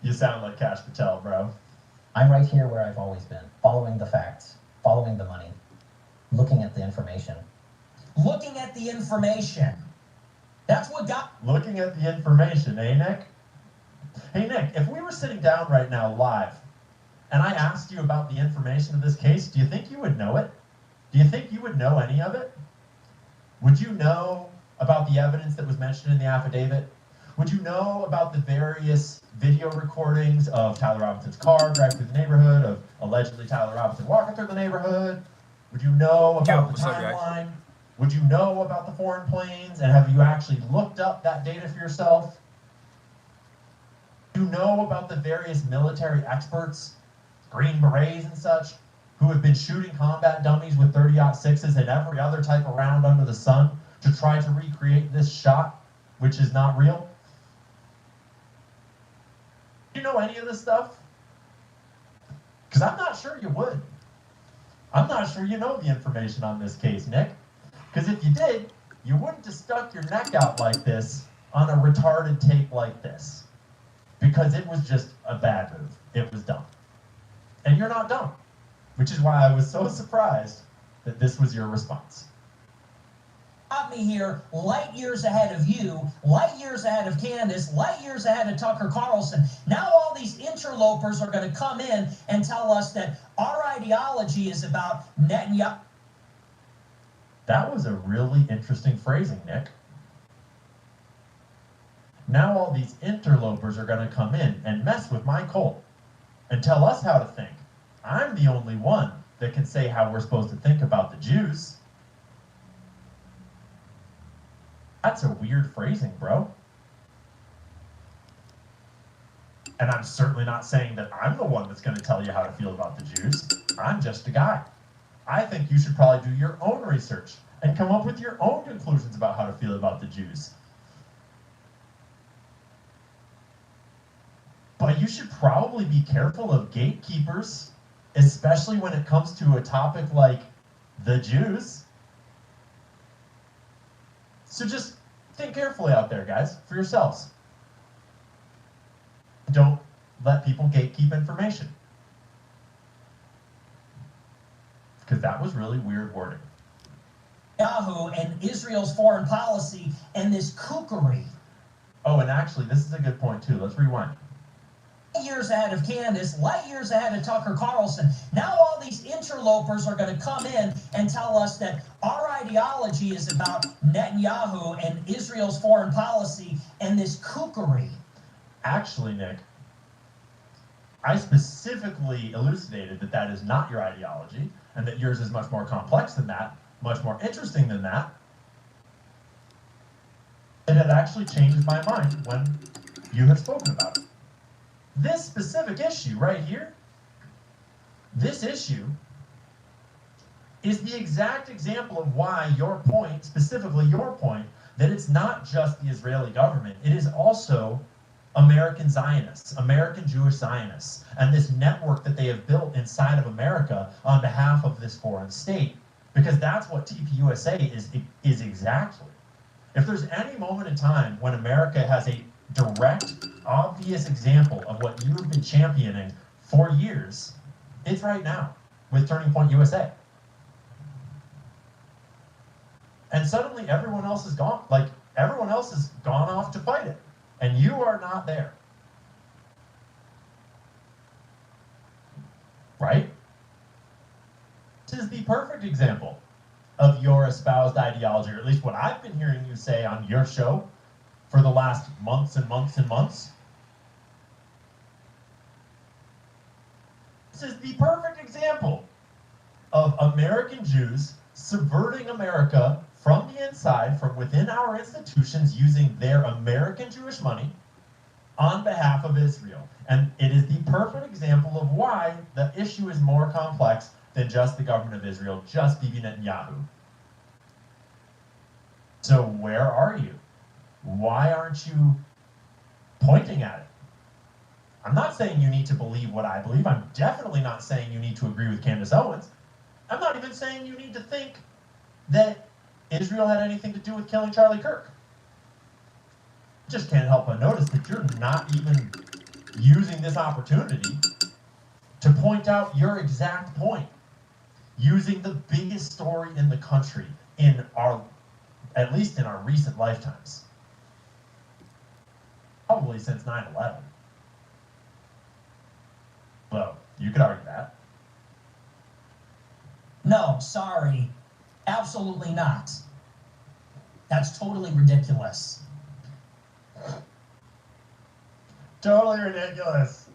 You sound like Cash Patel, bro. I'm right here where I've always been, following the facts, following the money, looking at the information. Looking at the information. That's what got... Looking at the information, eh, Nick? Hey, Nick, if we were sitting down right now live, and I asked you about the information of this case, do you think you would know it? Do you think you would know any of it? Would you know about the evidence that was mentioned in the affidavit? Would you know about the various video recordings of Tyler Robinson's car driving through the neighborhood, of allegedly Tyler Robinson walking through the neighborhood? Would you know about the timeline? Would you know about the foreign planes? And have you actually looked up that data for yourself? Do you know about the various military experts, Green Berets and such, who have been shooting combat dummies with 30-06s and every other type of round under the sun to try to recreate this shot, which is not real? Do you know any of this stuff? Because I'm not sure you would. I'm not sure you know the information on this case, Nick. Because if you did, you wouldn't have stuck your neck out like this on a retarded tape like this. Because it was just a bad move. It was dumb. And you're not dumb. Which is why I was so surprised that this was your response. Got me here light years ahead of you, light years ahead of Candace, light years ahead of Tucker Carlson. Now all these interlopers are going to come in and tell us that our ideology is about Netanyahu. That was a really interesting phrasing, Nick. Now all these interlopers are going to come in and mess with my cult and tell us how to think. I'm the only one that can say how we're supposed to think about the Jews. That's a weird phrasing, bro. And I'm certainly not saying that I'm the one that's going to tell you how to feel about the Jews. I'm just a guy. I think you should probably do your own research and come up with your own conclusions about how to feel about the Jews. But you should probably be careful of gatekeepers, especially when it comes to a topic like the Jews. So just think carefully out there, guys, for yourselves. Don't let people gatekeep information. Because that was really weird wording. Yahoo and Israel's foreign policy and this kookery. Oh, and actually, this is a good point too. Let's rewind. Light years ahead of Candace, light years ahead of Tucker Carlson. Now all these interlopers are going to come in and tell us that our ideology is about Netanyahu and Israel's foreign policy and this kookery. Actually, Nick, I specifically elucidated that that is not your ideology and that yours is much more complex than that, much more interesting than that. And it actually changes my mind when you have spoken about it. This specific issue right here, this issue is the exact example of why your point, specifically your point, that it's not just the Israeli government, it is also American Zionists, American Jewish Zionists, and this network that they have built inside of America on behalf of this foreign state. Because that's what TPUSA is exactly. If there's any moment in time when America has a direct, obvious example of what you have been championing for years, it's right now with Turning Point USA. And suddenly everyone else is gone. Like, everyone else has gone off to fight it. And you are not there. Right? This is the perfect example of your espoused ideology, or at least what I've been hearing you say on your show for the last months and months and months. This is the perfect example of American Jews subverting America from the inside, from within our institutions, using their American Jewish money on behalf of Israel. And it is the perfect example of why the issue is more complex than just the government of Israel, just Bibi Netanyahu. So where are you? Why aren't you pointing at it? I'm not saying you need to believe what I believe. I'm definitely not saying you need to agree with Candace Owens. I'm not even saying you need to think that Israel had anything to do with killing Charlie Kirk. Just can't help but notice that you're not even using this opportunity to point out your exact point. Using the biggest story in the country in our, at least in our recent lifetimes. Probably since 9/11. Well, you could argue that. No, sorry. Absolutely not. That's totally ridiculous. Totally ridiculous.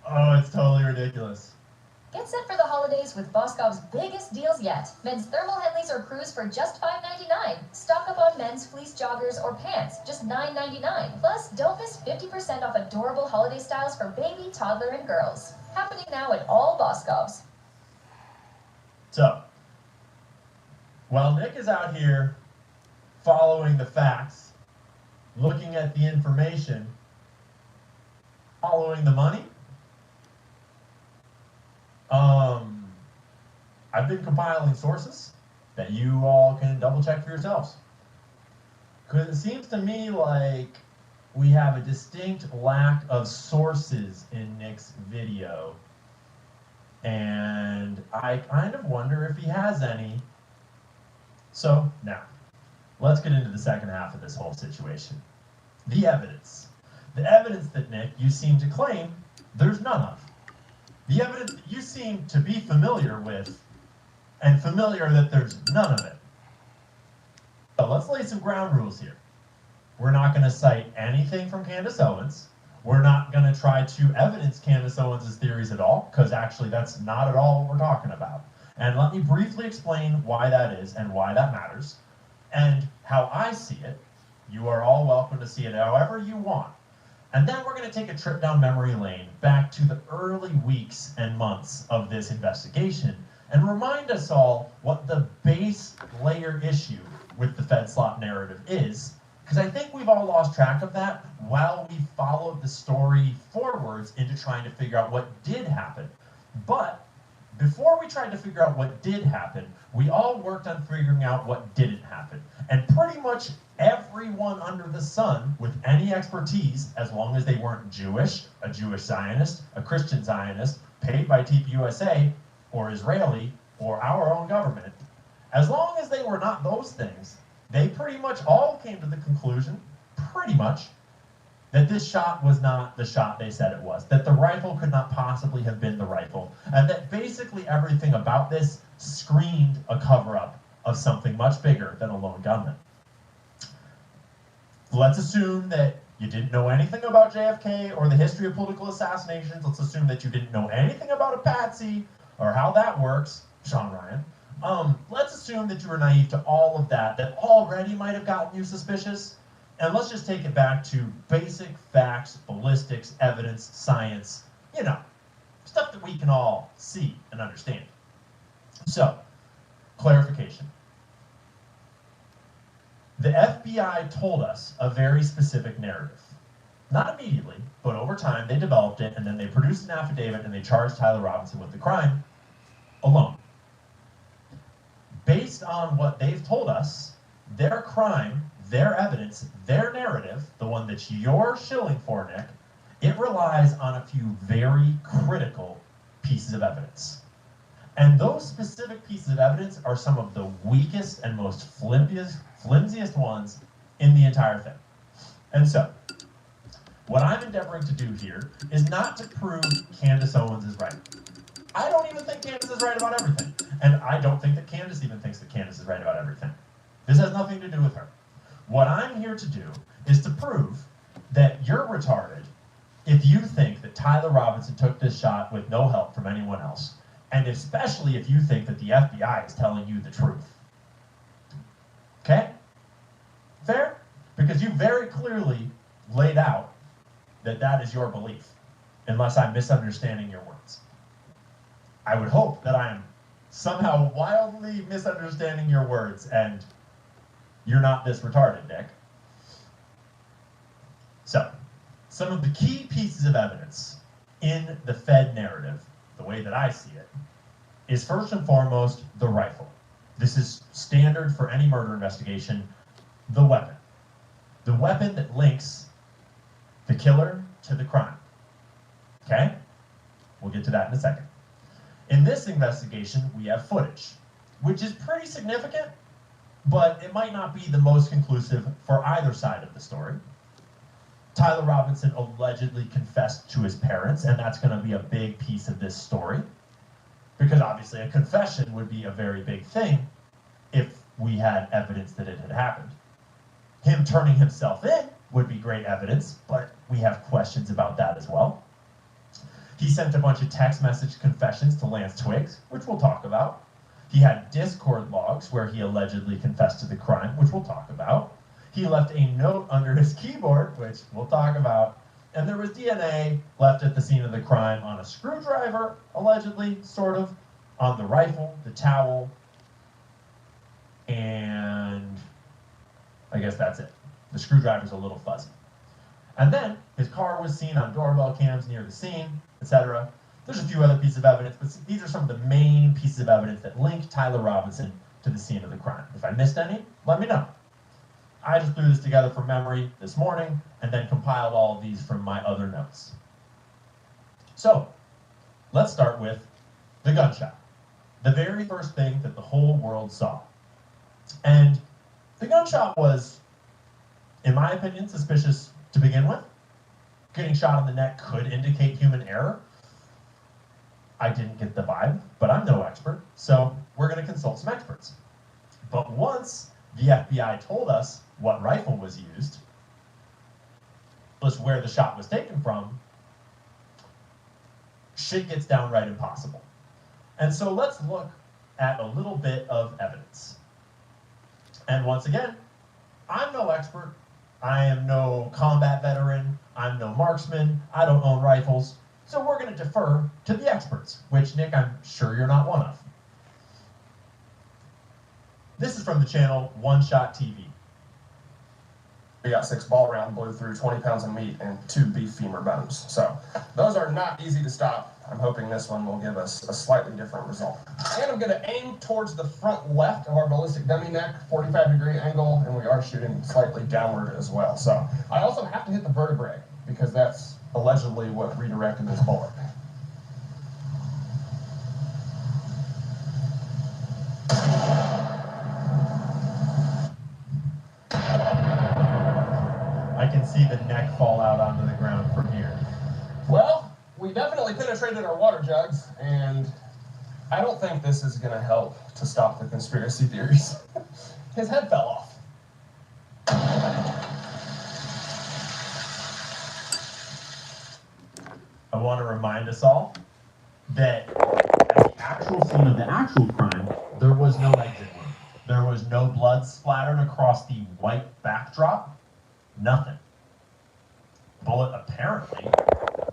Oh, it's totally ridiculous. Get set for the holidays with Boscov's biggest deals yet. Men's thermal Henleys or crews for just $5.99. Stock up on men's fleece joggers or pants, just $9.99. Plus, don't miss 50% off adorable holiday styles for baby, toddler, and girls. Happening now at all Boscovs. So, while Nick is out here following the facts, looking at the information, following the money, I've been compiling sources that you all can double check for yourselves. Because it seems to me like we have a distinct lack of sources in Nick's video. And I kind of wonder if he has any. So now, let's get into the second half of this whole situation. The evidence. The evidence that, Nick, you seem to claim there's none of. The evidence that you seem to be familiar with, and familiar that there's none of it. So let's lay some ground rules here. We're not going to cite anything from Candace Owens. We're not going to try to evidence Candace Owens' theories at all, because actually that's not at all what we're talking about. And let me briefly explain why that is and why that matters, and how I see it. You are all welcome to see it however you want. And then we're going to take a trip down memory lane back to the early weeks and months of this investigation and remind us all what the base layer issue with the Fed slop narrative is, because I think we've all lost track of that while we followed the story forwards into trying to figure out what did happen. But before we tried to figure out what did happen, we all worked on figuring out what didn't happen. And pretty much everyone under the sun with any expertise, as long as they weren't Jewish, a Jewish Zionist, a Christian Zionist, paid by TPUSA, or Israeli, or our own government, as long as they were not those things, they pretty much all came to the conclusion, pretty much, that this shot was not the shot they said it was, that the rifle could not possibly have been the rifle, and that basically everything about this screamed a cover-up of something much bigger than a lone gunman. Let's assume that you didn't know anything about JFK or the history of political assassinations. Let's assume that you didn't know anything about a patsy or how that works, Sean Ryan. Let's assume that you were naive to all of that already might have gotten you suspicious. And let's just take it back to basic facts, ballistics, evidence, science, you know, stuff that we can all see and understand. So, clarification. The FBI told us a very specific narrative. Not immediately, but over time they developed it, and then they produced an affidavit and they charged Tyler Robinson with the crime alone. Based on what they've told us, their crime, their evidence, their narrative, the one that you're shilling for, Nick, it relies on a few very critical pieces of evidence. And those specific pieces of evidence are some of the weakest and most flimsiest ones in the entire thing. And so, what I'm endeavoring to do here is not to prove Candace Owens is right. I don't even think Candace is right about everything. And I don't think that Candace even thinks that Candace is right about everything. This has nothing to do with her. What I'm here to do is to prove that you're retarded if you think that Tyler Robinson took this shot with no help from anyone else. And especially if you think that the FBI is telling you the truth. Fair? Because you very clearly laid out that that is your belief, unless I'm misunderstanding your words. I would hope that I am somehow wildly misunderstanding your words and you're not this retarded, Nick. So, some of the key pieces of evidence in the Fed narrative, the way that I see it, is first and foremost the rifle. This is standard for any murder investigation, the weapon. The weapon that links the killer to the crime. Okay? We'll get to that in a second. In this investigation, we have footage, which is pretty significant, but it might not be the most conclusive for either side of the story. Tyler Robinson allegedly confessed to his parents, and that's going to be a big piece of this story, because obviously a confession would be a very big thing if we had evidence that it had happened. Him turning himself in would be great evidence, but we have questions about that as well. He sent a bunch of text message confessions to Lance Twiggs, which we'll talk about. He had Discord logs where he allegedly confessed to the crime, which we'll talk about. He left a note under his keyboard, which we'll talk about. And there was DNA left at the scene of the crime on a screwdriver, allegedly, sort of, on the rifle, the towel, and I guess that's it. The screwdriver's a little fuzzy. And then his car was seen on doorbell cams near the scene, etc. There's a few other pieces of evidence, but these are some of the main pieces of evidence that link Tyler Robinson to the scene of the crime. If I missed any, let me know. I just threw this together from memory this morning and then compiled all of these from my other notes. So, let's start with the gunshot. The very first thing that the whole world saw. And the gunshot was, in my opinion, suspicious to begin with. Getting shot in the neck could indicate human error. I didn't get the vibe, but I'm no expert, so we're going to consult some experts. But once the FBI told us what rifle was used, plus where the shot was taken from, shit gets downright impossible. And so let's look at a little bit of evidence. And once again, I'm no expert. I am no combat veteran. I'm no marksman. I don't own rifles. So we're going to defer to the experts, which, Nick, I'm sure you're not one of. This is from the channel One Shot TV. We got 6 ball round blew through 20 pounds of meat and 2 beef femur bones. So those are not easy to stop. I'm hoping this one will give us a slightly different result. And I'm going to aim towards the front left of our ballistic dummy neck, 45-degree angle, and we are shooting slightly downward as well. So I also have to hit the vertebrae because that's allegedly what redirected this bullet. I can see the neck fall out onto the ground from here. Well, we definitely penetrated our water jugs, and I don't think this is going to help to stop the conspiracy theories. His head fell off. I want to remind us all that at the actual scene of the actual crime, there was no exit wound. There was no blood splattered across the white backdrop. Nothing. Bullet apparently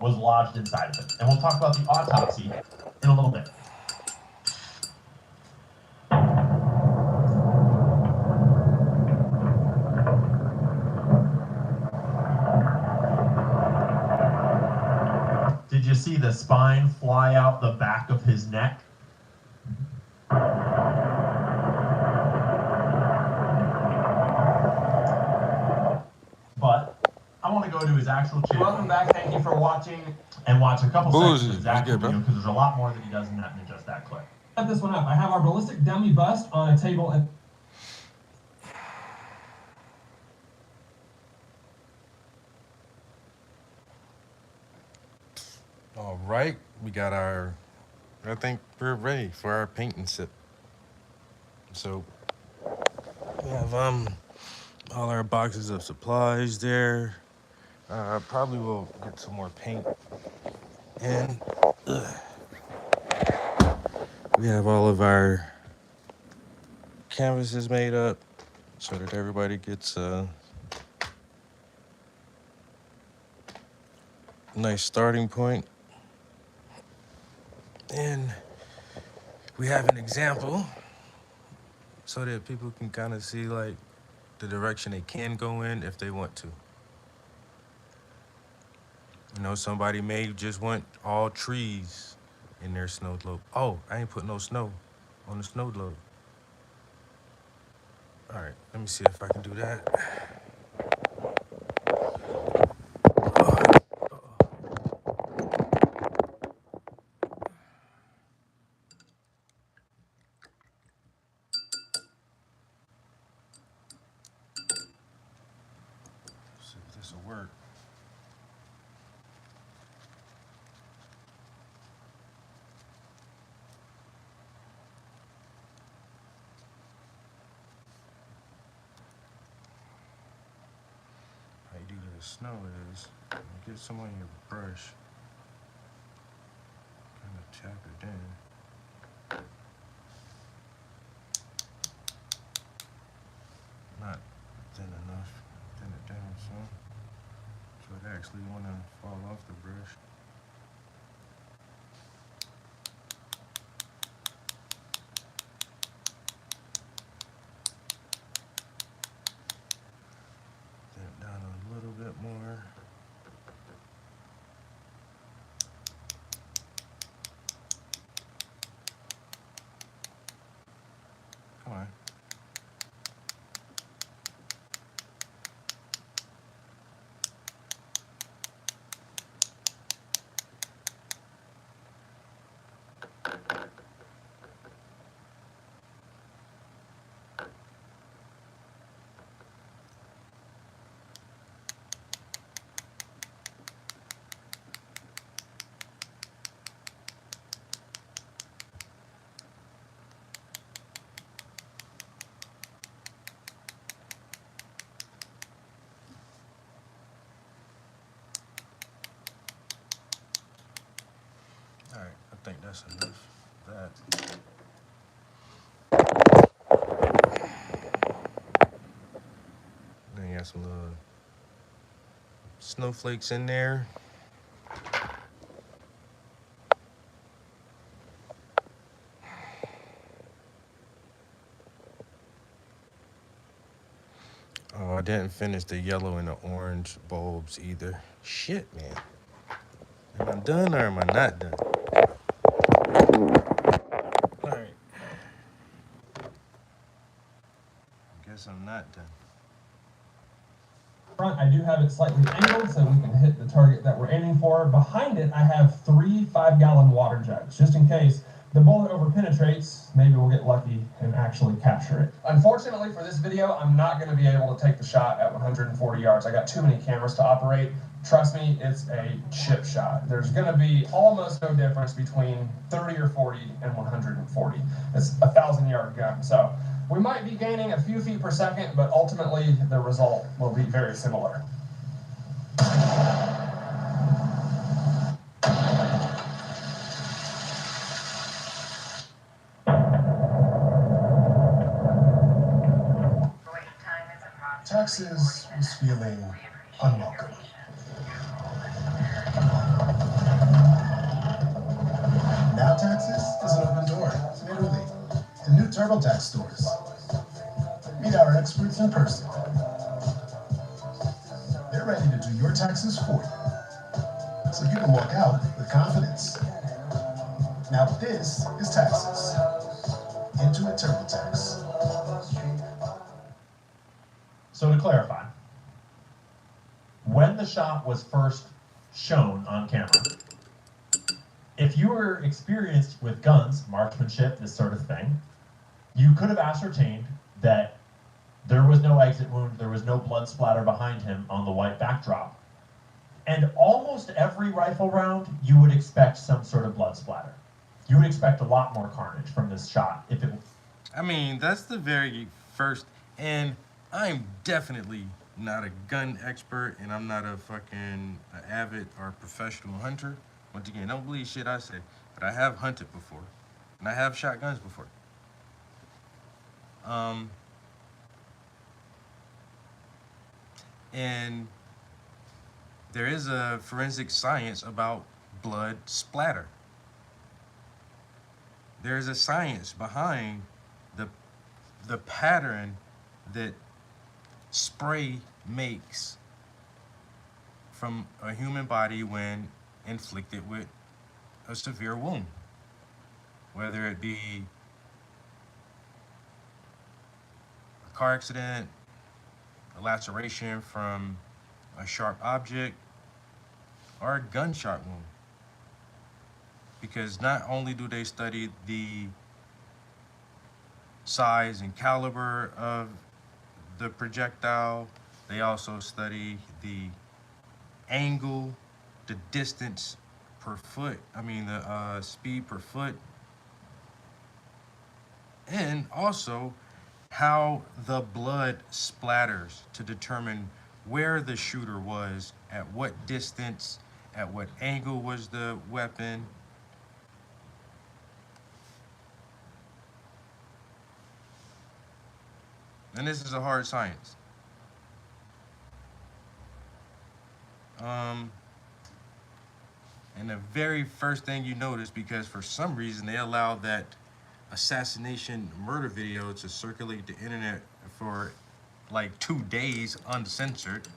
was lodged inside of it. And we'll talk about the autopsy in a little bit. Did you see the spine fly out the back of his neck? But I want to go to his actual channel. Welcome back. Thank you for watching. And watch a couple Boozy. seconds of his actual video, because there's a lot more that he does in that than just that clip. Set this one up. I have our ballistic dummy bust on a table at All right, we got I think we're ready for our paint and sip. So we have all our boxes of supplies there. Probably will get some more paint. And we have all of our canvases made up. so that everybody gets a nice starting point. And we have an example so that people can kind of see like the direction they can go in if they want to. You know, somebody may just want all trees in their snow globe. Oh, I ain't put no snow on the snow globe. All right, let me see if I can do that. See if this will work. How you do the snow is you get some on your brush, kind of tap it in. Not thin enough, thin it down some, so it actually want to fall off the brush. Thin it down a little bit more. Come on. All right, I think that's enough of that. Then you got some little snowflakes in there. Oh, I didn't finish the yellow and the orange bulbs either. Shit, man. Am I done or am I not done? All right. I guess I'm not done. Front, I do have it slightly angled so we can hit the target that we're aiming for. Behind it, I have 3 5-gallon water jugs, just in case the bullet over-penetrates. Maybe we'll get lucky and actually capture it. Unfortunately for this video, I'm not going to be able to take the shot at 140 yards. I got too many cameras to operate. Trust me, it's a chip shot. There's going to be almost no difference between 30 or 40 and 140. It's a 1,000-yard gun. So we might be gaining a few feet per second, but ultimately the result will be very similar. Texas was feeling unwelcome. Now Texas is an open door, literally, to new TurboTax stores. Meet our experts in person. They're ready to do your taxes for you, so you can walk out with confidence. Now this is Taxes. Intuit TurboTax. So to clarify, when the shot was first shown on camera, if you were experienced with guns, marksmanship, this sort of thing, you could have ascertained that there was no exit wound, there was no blood splatter behind him on the white backdrop. And almost every rifle round, you would expect some sort of blood splatter. You would expect a lot more carnage from this shot if it. I mean, that's the very first, and I'm definitely not a gun expert, and I'm not a fucking avid or professional hunter. Once again, don't believe shit I say, but I have hunted before, and I have shot guns before. And there is a forensic science about blood splatter. There's a science behind the pattern that spray makes from a human body when inflicted with a severe wound, whether it be a car accident, a laceration from a sharp object, or a gunshot wound. Because not only do they study the size and caliber of the projectile, they also study the angle, the distance per foot, the speed per foot, and also how the blood splatters to determine where the shooter was, at what distance, at what angle was the weapon. And this is a hard science. And the very first thing you notice, because for some reason they allowed that assassination murder video to circulate the internet for like 2 days uncensored,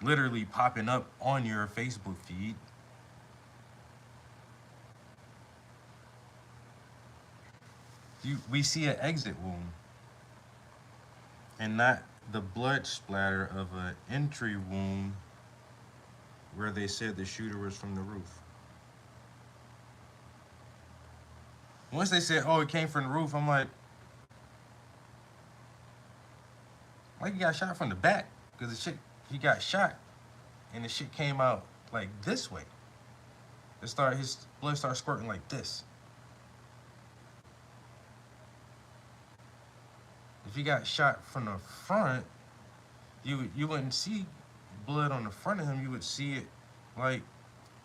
literally popping up on your Facebook feed. We see an exit wound and not the blood splatter of an entry wound where they said the shooter was from the roof. Once they said, oh, it came from the roof, I'm like he got shot from the back, because the shit, he got shot and the shit came out like this way. His blood started squirting like this. If he got shot from the front, you wouldn't see blood on the front of him. You would see it like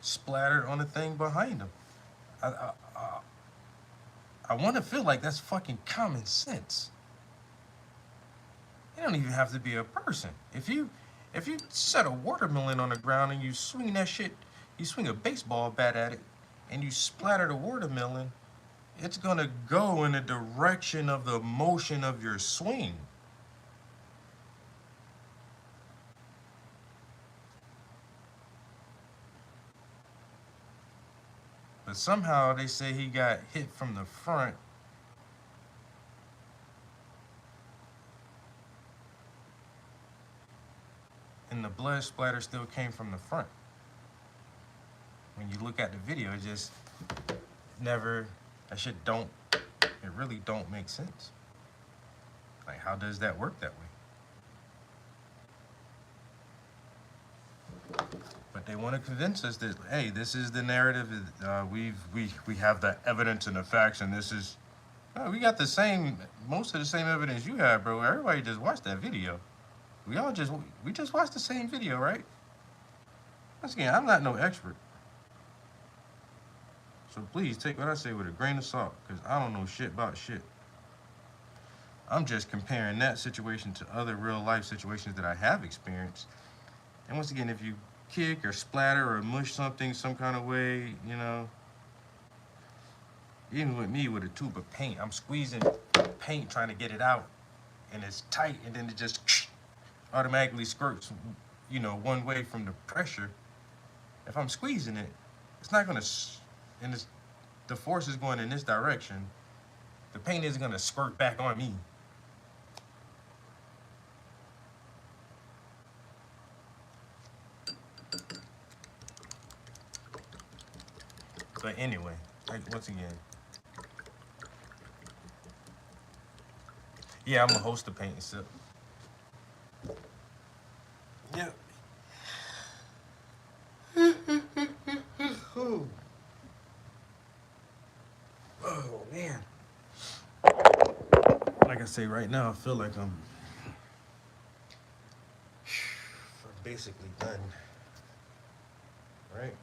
splattered on the thing behind him. I want to feel like that's fucking common sense. You don't even have to be a person. If you set a watermelon on the ground and you swing that shit, you swing a baseball bat at it and you splatter the watermelon, it's gonna go in the direction of the motion of your swing. But somehow they say he got hit from the front. And the blood splatter still came from the front. When you look at the video, it just never, that shit don't, it really don't make sense. Like, how does that work that way? But they want to convince us that, hey, this is the narrative. We have the evidence and the facts, and this is. No, we got most of the same evidence you have, bro. Everybody just watched that video. We just watched the same video, right? Once again, I'm not no expert, so please take what I say with a grain of salt, because I don't know shit about shit. I'm just comparing that situation to other real life situations that I have experienced. And once again, if you kick or splatter or mush something some kind of way, you know, even with me with a tube of paint, I'm squeezing paint trying to get it out, and it's tight, and then it just automatically squirts, you know, one way from the pressure. If I'm squeezing it, it's not gonna, and the force is going in this direction, the paint isn't gonna squirt back on me. But anyway, once again, yeah, I'm gonna host the paint and sip. Yeah. Oh man. Like I say, right now I feel like I'm basically done. Right?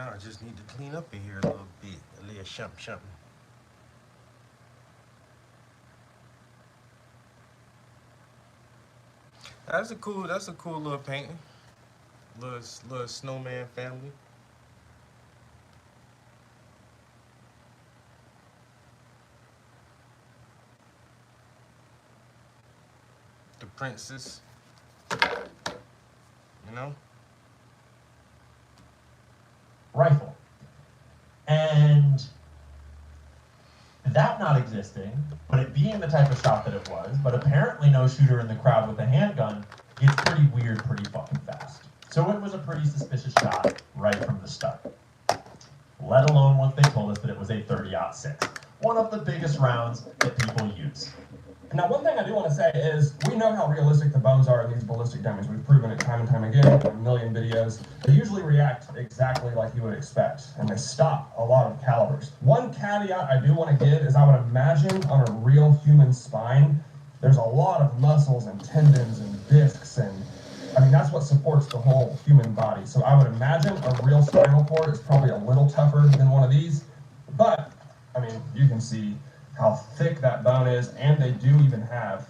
Now I just need to clean up in here a little bit, a little something. That's a cool little painting. Little snowman family. The princess. You know? Rifle. And that not existing, but it being the type of shot that it was, but apparently no shooter in the crowd with a handgun, gets pretty weird pretty fucking fast. So it was a pretty suspicious shot right from the start. Let alone once they told us that it was a 30-06. One of the biggest rounds that people use. Now, one thing I do want to say is we know how realistic the bones are in these ballistic dummies. We've proven it time and time again in a million videos. They usually react exactly like you would expect, and they stop a lot of calibers. One caveat I do want to give is I would imagine on a real human spine, there's a lot of muscles and tendons and discs, and I mean, that's what supports the whole human body. So I would imagine a real spinal cord is probably a little tougher than one of these, but I mean, you can see how thick that bone is, and they do even have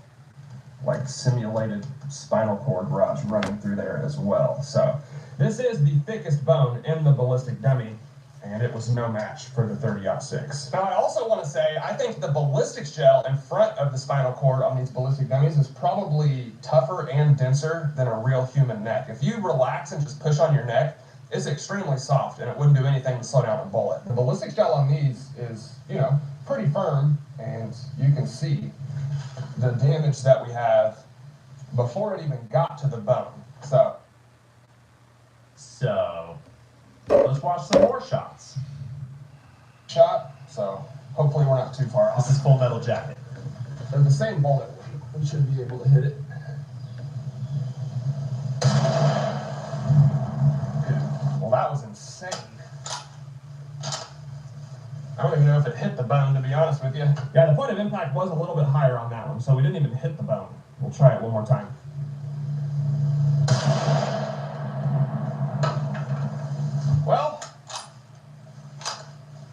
like simulated spinal cord rods running through there as well. So this is the thickest bone in the ballistic dummy, and it was no match for the 30-06. Now I also want to say, I think the ballistics gel in front of the spinal cord on these ballistic dummies is probably tougher and denser than a real human neck. If you relax and just push on your neck, it's extremely soft, and it wouldn't do anything to slow down a bullet. The ballistics gel on these is, you know, pretty firm, and you can see the damage that we have before it even got to the bone. So let's watch some more shots. So hopefully we're not too far off. This is Full Metal Jacket. They're the same bullet. We should be able to hit it. Well, that was insane. I don't even know if it hit the bone, to be honest with you. Yeah, the point of impact was a little bit higher on that one, so we didn't even hit the bone. We'll try it one more time. Well,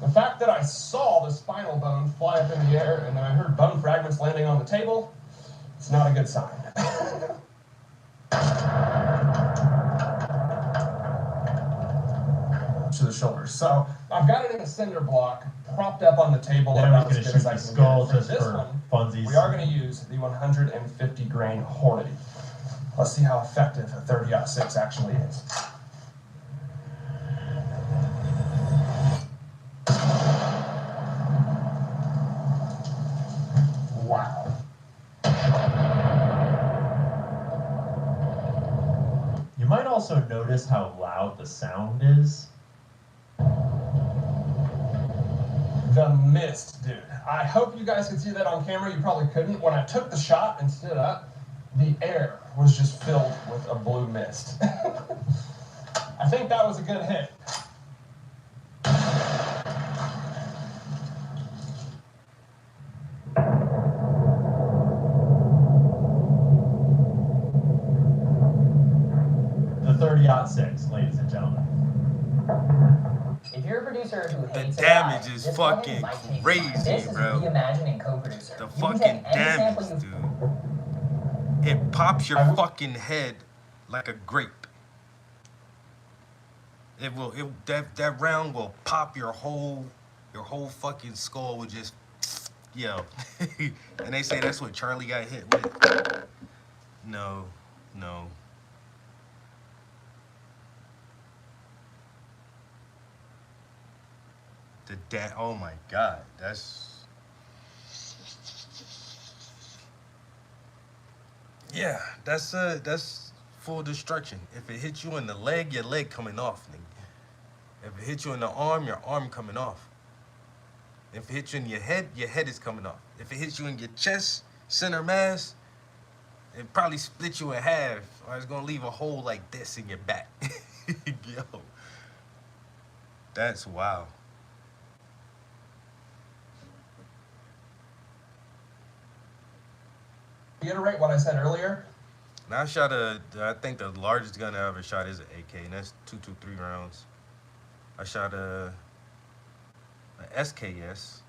the fact that I saw the spinal bone fly up in the air and then I heard bone fragments landing on the table, it's not a good sign. To the shoulders. So I've got it in a cinder block propped up on the table. Then we're going to shoot the skull just for funsies. We are going to use the 150 grain Hornady. Let's see how effective a 30-06 actually is. Wow. You might also notice how loud the sound is. The mist, dude. I hope you guys could see that on camera. You probably couldn't. When I took the shot and stood up, the air was just filled with a blue mist. I think that was a good hit. The 30-06, ladies and gentlemen. If you're a producer who hates the damage is fucking crazy, this bro. Is reimagining co-producer. The fucking damage, dude. It pops your fucking head like a grape. It will. That round will pop your whole fucking skull with just, yo. And they say that's what Charlie got hit with. No. Oh my God, that's, yeah, that's full destruction. If it hits you in the leg, your leg coming off, nigga. If it hits you in the arm, your arm coming off. If it hits you in your head is coming off. If it hits you in your chest, center mass, it probably split you in half, or it's gonna leave a hole like this in your back. Yo, that's wild. Reiterate what I said earlier. Now I think the largest gun I ever shot is an AK, and that's 223 rounds. I shot a SKS.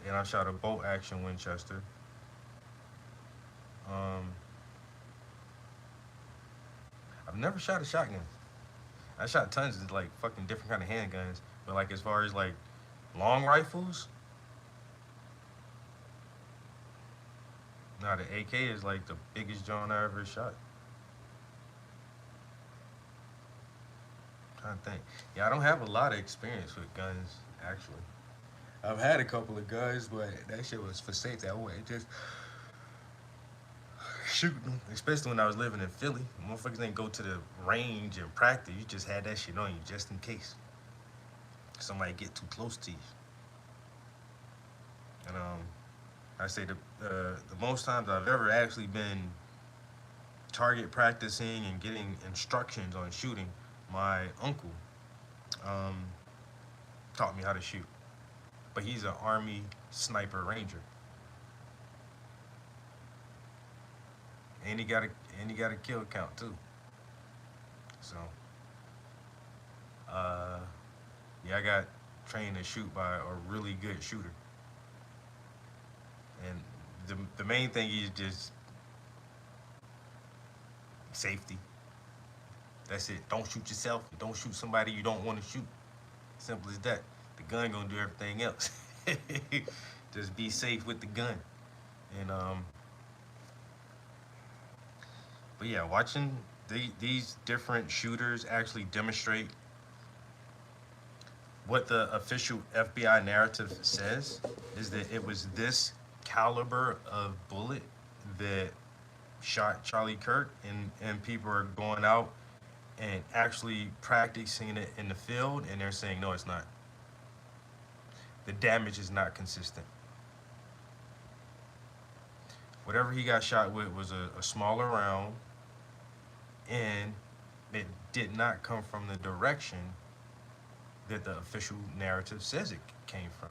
And I shot a bolt action Winchester. I've never shot a shotgun. I shot tons of like fucking different kind of handguns, but like as far as like long rifles, nah, the AK is like the biggest joint I ever shot. I'm trying to think. Yeah, I don't have a lot of experience with guns actually. I've had a couple of guns, but that shit was for safety. I wouldn't just shooting them, especially when I was living in Philly. Motherfuckers didn't go to the range and practice. You just had that shit on you just in case somebody get too close to you. And I say the most times I've ever actually been target practicing and getting instructions on shooting, my uncle taught me how to shoot. But he's an Army sniper ranger. And he got a kill count too. So yeah, I got trained to shoot by a really good shooter. And the main thing is just safety. That's it. Don't shoot yourself. Don't shoot somebody you don't want to shoot. Simple as that. The gun gonna do everything else. Just be safe with the gun. And but yeah, watching these different shooters actually demonstrate what the official FBI narrative says is that it was this caliber of bullet that shot Charlie Kirk, and people are going out and actually practicing it in the field, and they're saying, no, it's not. The damage is not consistent. Whatever he got shot with was a smaller round, and it did not come from the direction that the official narrative says it came from.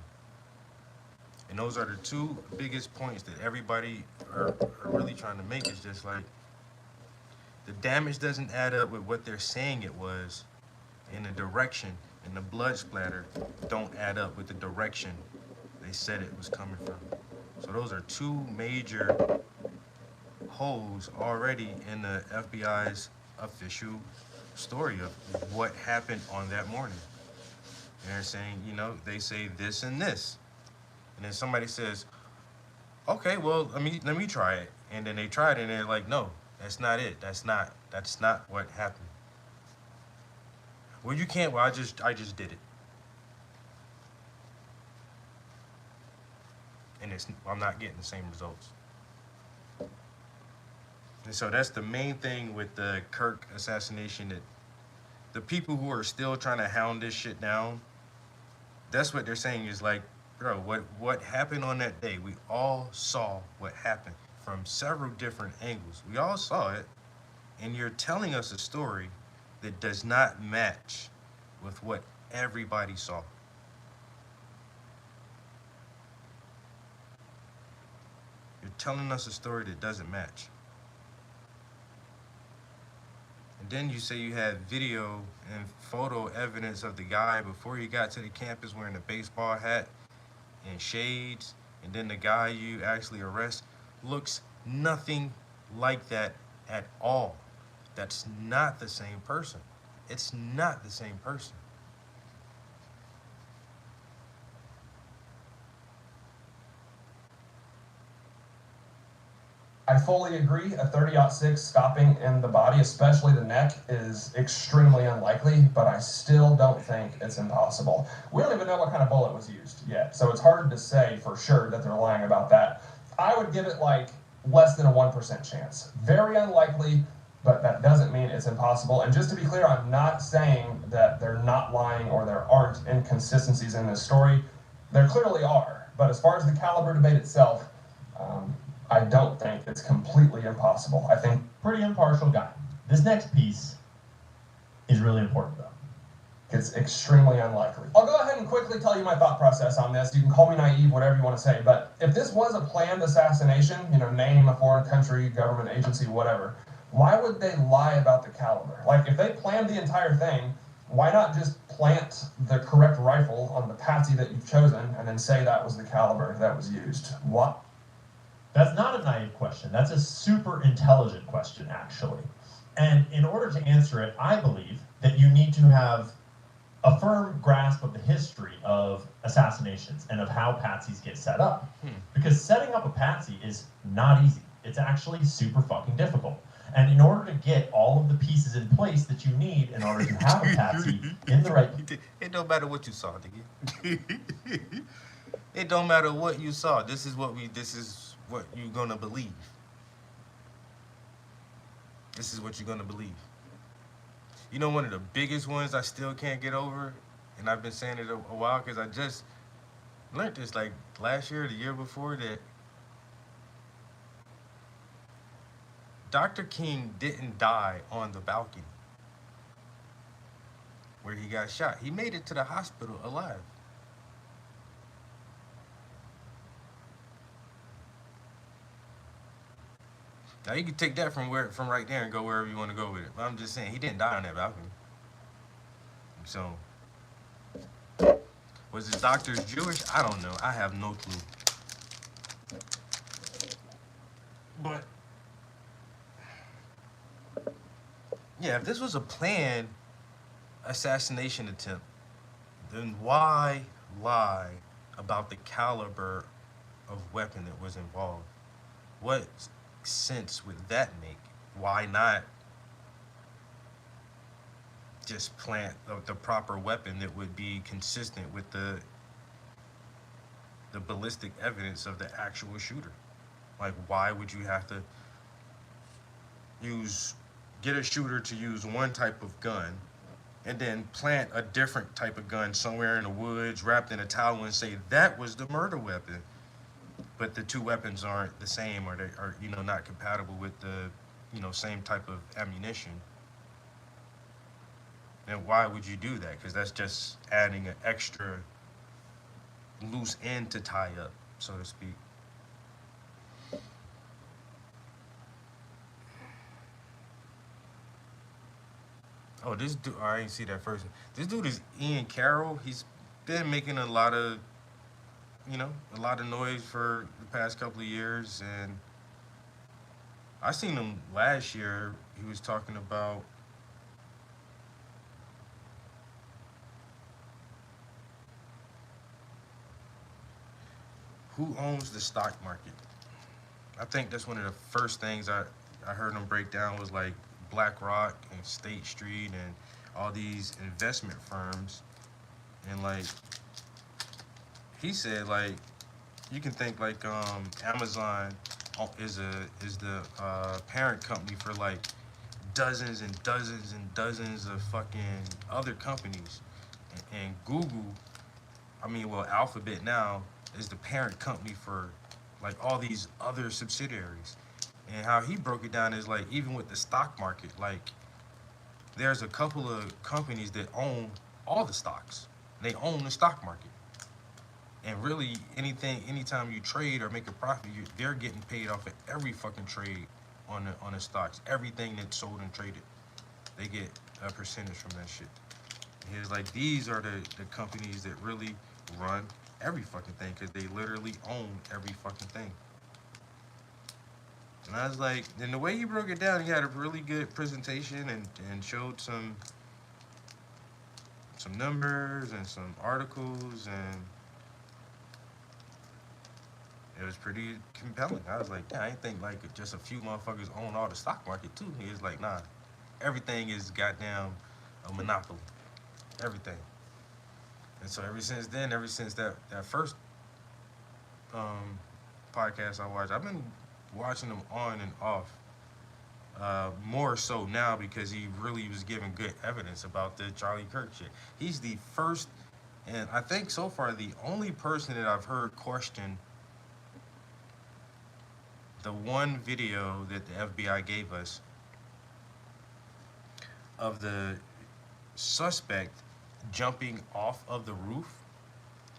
And those are the two biggest points that everybody are really trying to make. Is just like the damage doesn't add up with what they're saying it was, and the direction and the blood splatter don't add up with the direction they said it was coming from. So those are two major holes already in the FBI's official story of what happened on that morning. And they're saying, you know, they say this and this. And then somebody says, okay, well, let me try it. And then they try it and they're like, no, that's not it. That's not what happened. Well, you can't, well, I just did it. And I'm not getting the same results. And so that's the main thing with the Kirk assassination, that the people who are still trying to hound this shit down, that's what they're saying is like, bro, what happened on that day? We all saw what happened from several different angles. We all saw it, and you're telling us a story that does not match with what everybody saw. You're telling us a story that doesn't match. And then you say you had video and photo evidence of the guy before he got to the campus wearing a baseball hat and shades, and then the guy you actually arrest looks nothing like that at all. That's not the same person. It's not the same person. I fully agree. A 30-06 stopping in the body, especially the neck, is extremely unlikely, but I still don't think it's impossible. We don't even know what kind of bullet was used yet, so it's hard to say for sure that they're lying about that. I would give it like less than a 1% chance. Very unlikely, but that doesn't mean it's impossible. And just to be clear, I'm not saying that they're not lying or there aren't inconsistencies in this story. There clearly are, but as far as the caliber debate itself, I don't think it's completely impossible. I think pretty impartial guy. This next piece is really important though. It's extremely unlikely. I'll go ahead and quickly tell you my thought process on this. You can call me naive, whatever you want to say, but if this was a planned assassination, you know, name a foreign country, government agency, whatever, why would they lie about the caliber? Like, if they planned the entire thing, why not just plant the correct rifle on the Patsy that you've chosen and then say that was the caliber that was used? What? That's not a naive question. That's a super intelligent question, actually. And in order to answer it, I believe that you need to have a firm grasp of the history of assassinations and of how Patsies get set up. Because setting up a Patsy is not easy. It's actually super fucking difficult. And in order to get all of the pieces in place that you need in order to have a Patsy in the right... It don't matter what you saw, nigga. It don't matter what you saw. This is what you're gonna believe. This is what you're gonna believe. You know, one of the biggest ones I still can't get over, and I've been saying it a while because I just learned this like last year or the year before, that Dr. King didn't die on the balcony where he got shot. He made it to the hospital alive. Now you can take that from right there and go wherever you want to go with it. But I'm just saying, he didn't die on that balcony. So, was his doctor Jewish? I don't know. I have no clue. But yeah, if this was a planned assassination attempt, then why lie about the caliber of weapon that was involved? What sense would that make? Why not just plant the proper weapon that would be consistent with the ballistic evidence of the actual shooter? Like, why would you have to get a shooter to use one type of gun and then plant a different type of gun somewhere in the woods wrapped in a towel and say that was the murder weapon? But the two weapons aren't the same, or they are, not compatible with the, same type of ammunition. Then why would you do that? Because that's just adding an extra loose end to tie up, so to speak. Oh, this dude, I didn't see that first. This dude is Ian Carroll. He's been making a lot of noise for the past couple of years, and I seen him last year. He was talking about who owns the stock market. I think that's one of the first things I heard him break down was like BlackRock and State Street and all these investment firms, and like he said, like, you can think like Amazon is the parent company for like dozens and dozens and dozens of fucking other companies, and Google, Alphabet now is the parent company for like all these other subsidiaries. And how he broke it down is like, even with the stock market, like there's a couple of companies that own all the stocks. They own the stock market. And really, anytime you trade or make a profit, they're getting paid off of every fucking trade on the stocks. Everything that's sold and traded, they get a percentage from that shit. And he's like, these are the companies that really run every fucking thing, because they literally own every fucking thing. And I was like, and the way he broke it down, he had a really good presentation and showed some numbers and some articles, and it was pretty compelling. I was like, yeah, I ain't think like just a few motherfuckers own all the stock market too. He was like, nah, everything is goddamn a monopoly. Everything. And so ever since that first podcast I watched, I've been watching them on and off. More so now because he really was giving good evidence about the Charlie Kirk shit. He's the first, and I think so far the only person that I've heard question the one video that the FBI gave us of the suspect jumping off of the roof.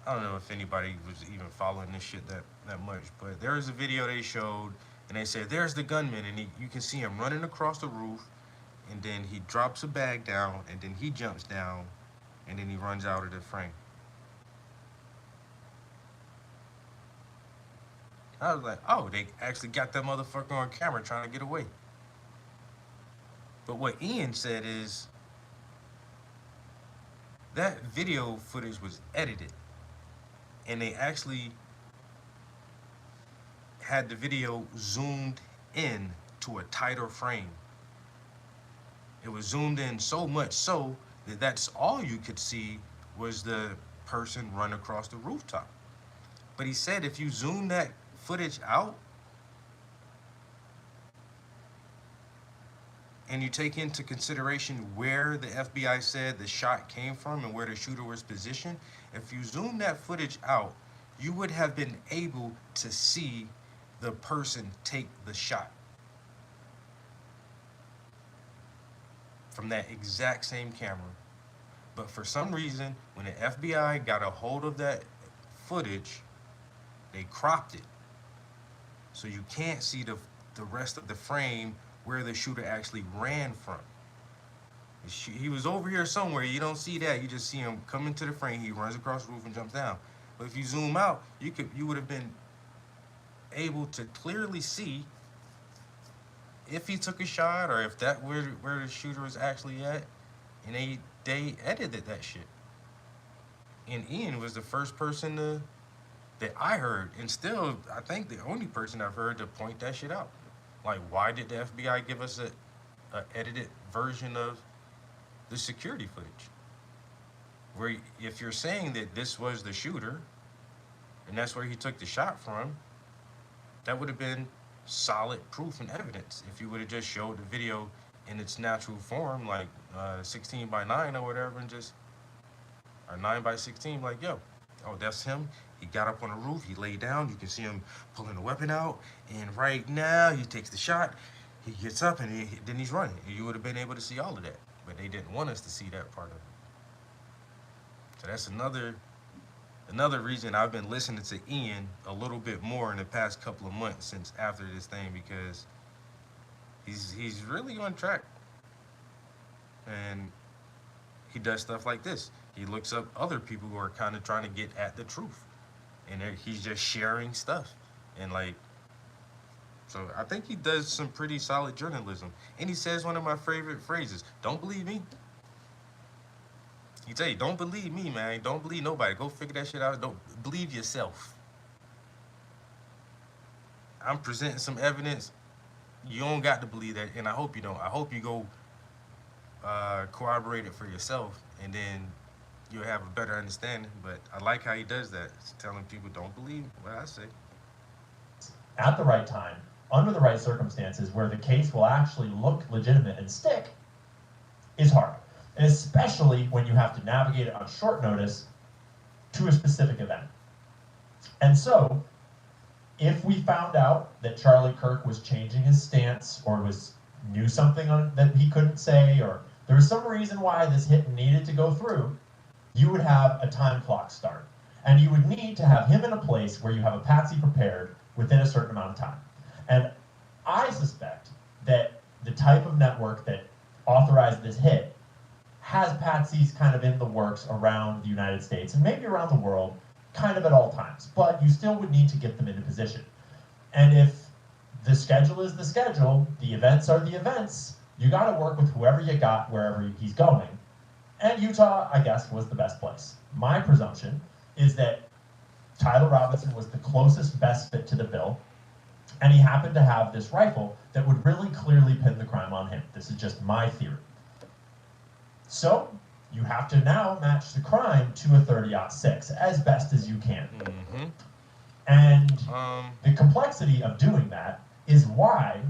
I don't know if anybody was even following this shit that much, but there was a video they showed, And they said, there's the gunman, and you can see him running across the roof, and then he drops a bag down, and then he jumps down, and then he runs out of the frame. I was like, oh, they actually got that motherfucker on camera trying to get away. But what Ian said is that video footage was edited, and they actually had the video zoomed in to a tighter frame. It was zoomed in so much so that that's all you could see was the person run across the rooftop. But he said if you zoom that footage out and you take into consideration where the FBI said the shot came from and where the shooter was positioned, if you zoom that footage out, you would have been able to see the person take the shot from that exact same camera. But for some reason, when the FBI got a hold of that footage, they cropped it. So you can't see the rest of the frame where the shooter actually ran from. He was over here somewhere. You don't see that. You just see him come into the frame. He runs across the roof and jumps down. But if you zoom out, you would have been able to clearly see if he took a shot or if that where the shooter was actually at. And they edited that shit. And Ian was the first person that I heard, and still I think the only person I've heard to point that shit out. Like, why did the FBI give us a edited version of the security footage? Where if you're saying that this was the shooter and that's where he took the shot from, that would have been solid proof and evidence if you would have just showed the video in its natural form, like 16 by 9 or whatever, and just, or 9 by 16, like, yo, oh, that's him. He got up on the roof, he laid down, you can see him pulling the weapon out, and right now he takes the shot, he gets up, and then he's running. You would have been able to see all of that, but they didn't want us to see that part of it. So that's another reason I've been listening to Ian a little bit more in the past couple of months since after this thing, because he's really on track. And he does stuff like this. He looks up other people who are kind of trying to get at the truth. And he's just sharing stuff. And like, so I think he does some pretty solid journalism. And he says one of my favorite phrases, don't believe me. He tell you, don't believe me, man. Don't believe nobody. Go figure that shit out. Don't believe yourself. I'm presenting some evidence. You don't got to believe that, and I hope you don't. I hope you go corroborate it for yourself, and then you'll have a better understanding. But I like how he does that. He's telling people, don't believe what I say. At the right time, under the right circumstances, where the case will actually look legitimate and stick, is hard. And especially when you have to navigate it on short notice to a specific event. And so, if we found out that Charlie Kirk was changing his stance or knew something that he couldn't say, or there was some reason why this hit needed to go through, you would have a time clock start. And you would need to have him in a place where you have a patsy prepared within a certain amount of time. And I suspect that the type of network that authorized this hit has patsies kind of in the works around the United States and maybe around the world, kind of at all times, but you still would need to get them into position. And if the schedule is the schedule, the events are the events, you got to work with whoever you got wherever he's going. And Utah, I guess, was the best place. My presumption is that Tyler Robinson was the closest best fit to the bill, and he happened to have this rifle that would really clearly pin the crime on him. This is just my theory. So, you have to now match the crime to a 30-06 as best as you can. Mm-hmm. And the complexity of doing that is why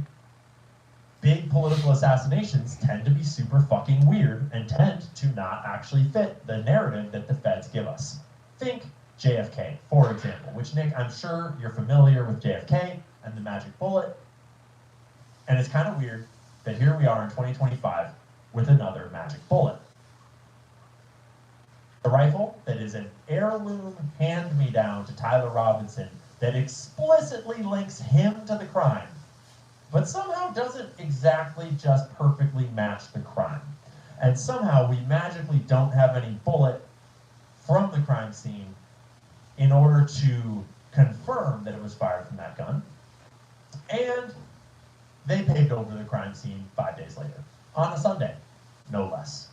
big political assassinations tend to be super fucking weird and tend to not actually fit the narrative that the feds give us. Think JFK, for example, which, Nick, I'm sure you're familiar with JFK and the magic bullet. And it's kind of weird that here we are in 2025 with another magic bullet. The rifle that is an heirloom hand-me-down to Tyler Robinson that explicitly links him to the crime but somehow doesn't exactly just perfectly match the crime. And somehow we magically don't have any bullet from the crime scene in order to confirm that it was fired from that gun. And they paved over the crime scene 5 days later, on a Sunday, no less.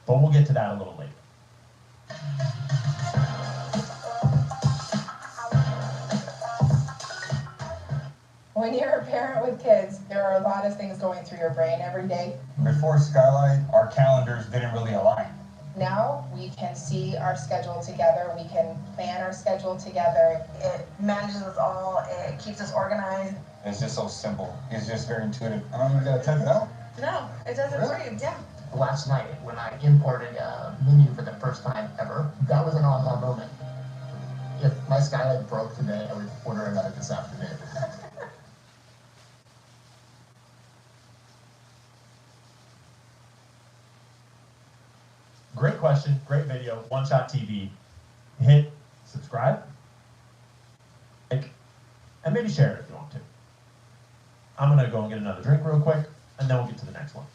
But we'll get to that a little later. When you're a parent with kids, there are a lot of things going through your brain every day. Before Skylight, our calendars didn't really align. Now we can see our schedule together, we can plan our schedule together. It manages us all, it keeps us organized. It's just so simple. It's just very intuitive. I don't know, you gotta type it out? No, it does it for you, yeah. Last night, when I imported a menu for the first time ever, that was an aha moment. If my Skylight broke today, I would order another this afternoon. Great question, great video, One Shot TV. Hit subscribe, like, and maybe share it if you want to. I'm gonna go and get another drink real quick, and then we'll get to the next one.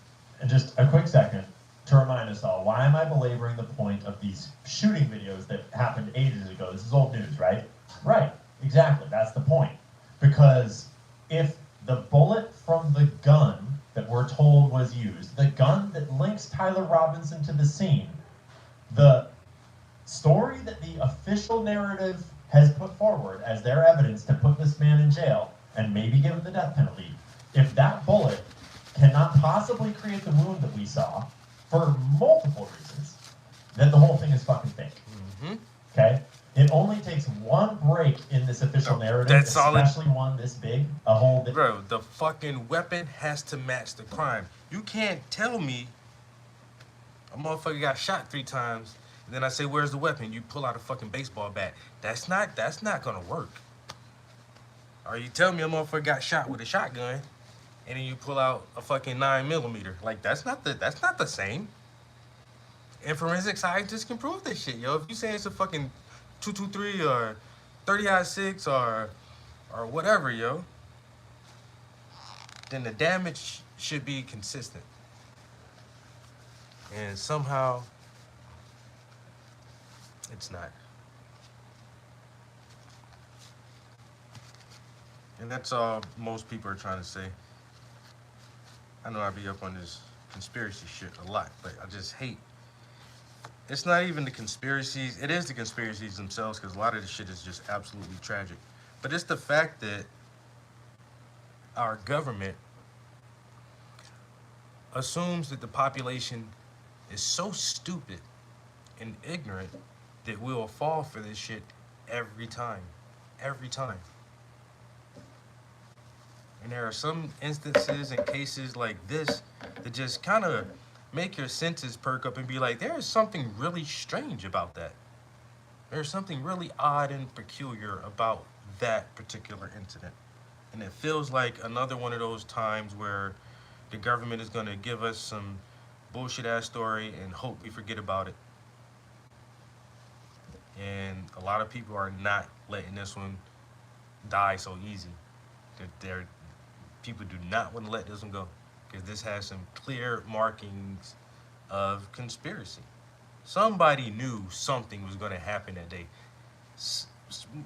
And just a quick second to remind us all, why am I belaboring the point of these shooting videos that happened ages ago? This is old news, right? Right, exactly, that's the point. Because if the bullet from the gun that we're told was used, the gun that links Tyler Robinson to the scene, the story that the official narrative has put forward as their evidence to put this man in jail and maybe give him the death penalty, if that bullet cannot possibly create the wound that we saw for multiple reasons, then the whole thing is fucking fake. Okay? It only takes one break in this official narrative, that's especially one this big, a whole bit. Bro, the fucking weapon has to match the crime. You can't tell me a motherfucker got shot 3 times, and then I say, where's the weapon? You pull out a fucking baseball bat. That's not gonna work. Or you tell me a motherfucker got shot with a shotgun, and then you pull out a fucking 9mm. Like, that's not the same. And forensic scientists can prove this shit, yo. If you say it's a fucking 223 or 30-06 or whatever, yo, then the damage should be consistent. And somehow it's not. And that's all most people are trying to say. I know I be up on this conspiracy shit a lot, but I just hate. It's not even the conspiracies. It is the conspiracies themselves, because a lot of this shit is just absolutely tragic. But it's the fact that our government assumes that the population is so stupid and ignorant that we will fall for this shit every time. Every time. And there are some instances and cases like this that just kind of make your senses perk up and be like, there is something really strange about that. There's something really odd and peculiar about that particular incident. And it feels like another one of those times where the government is going to give us some bullshit ass story and hope we forget about it. And a lot of people are not letting this one die so easy. People do not want to let this one go, because this has some clear markings of conspiracy. Somebody knew something was going to happen that day,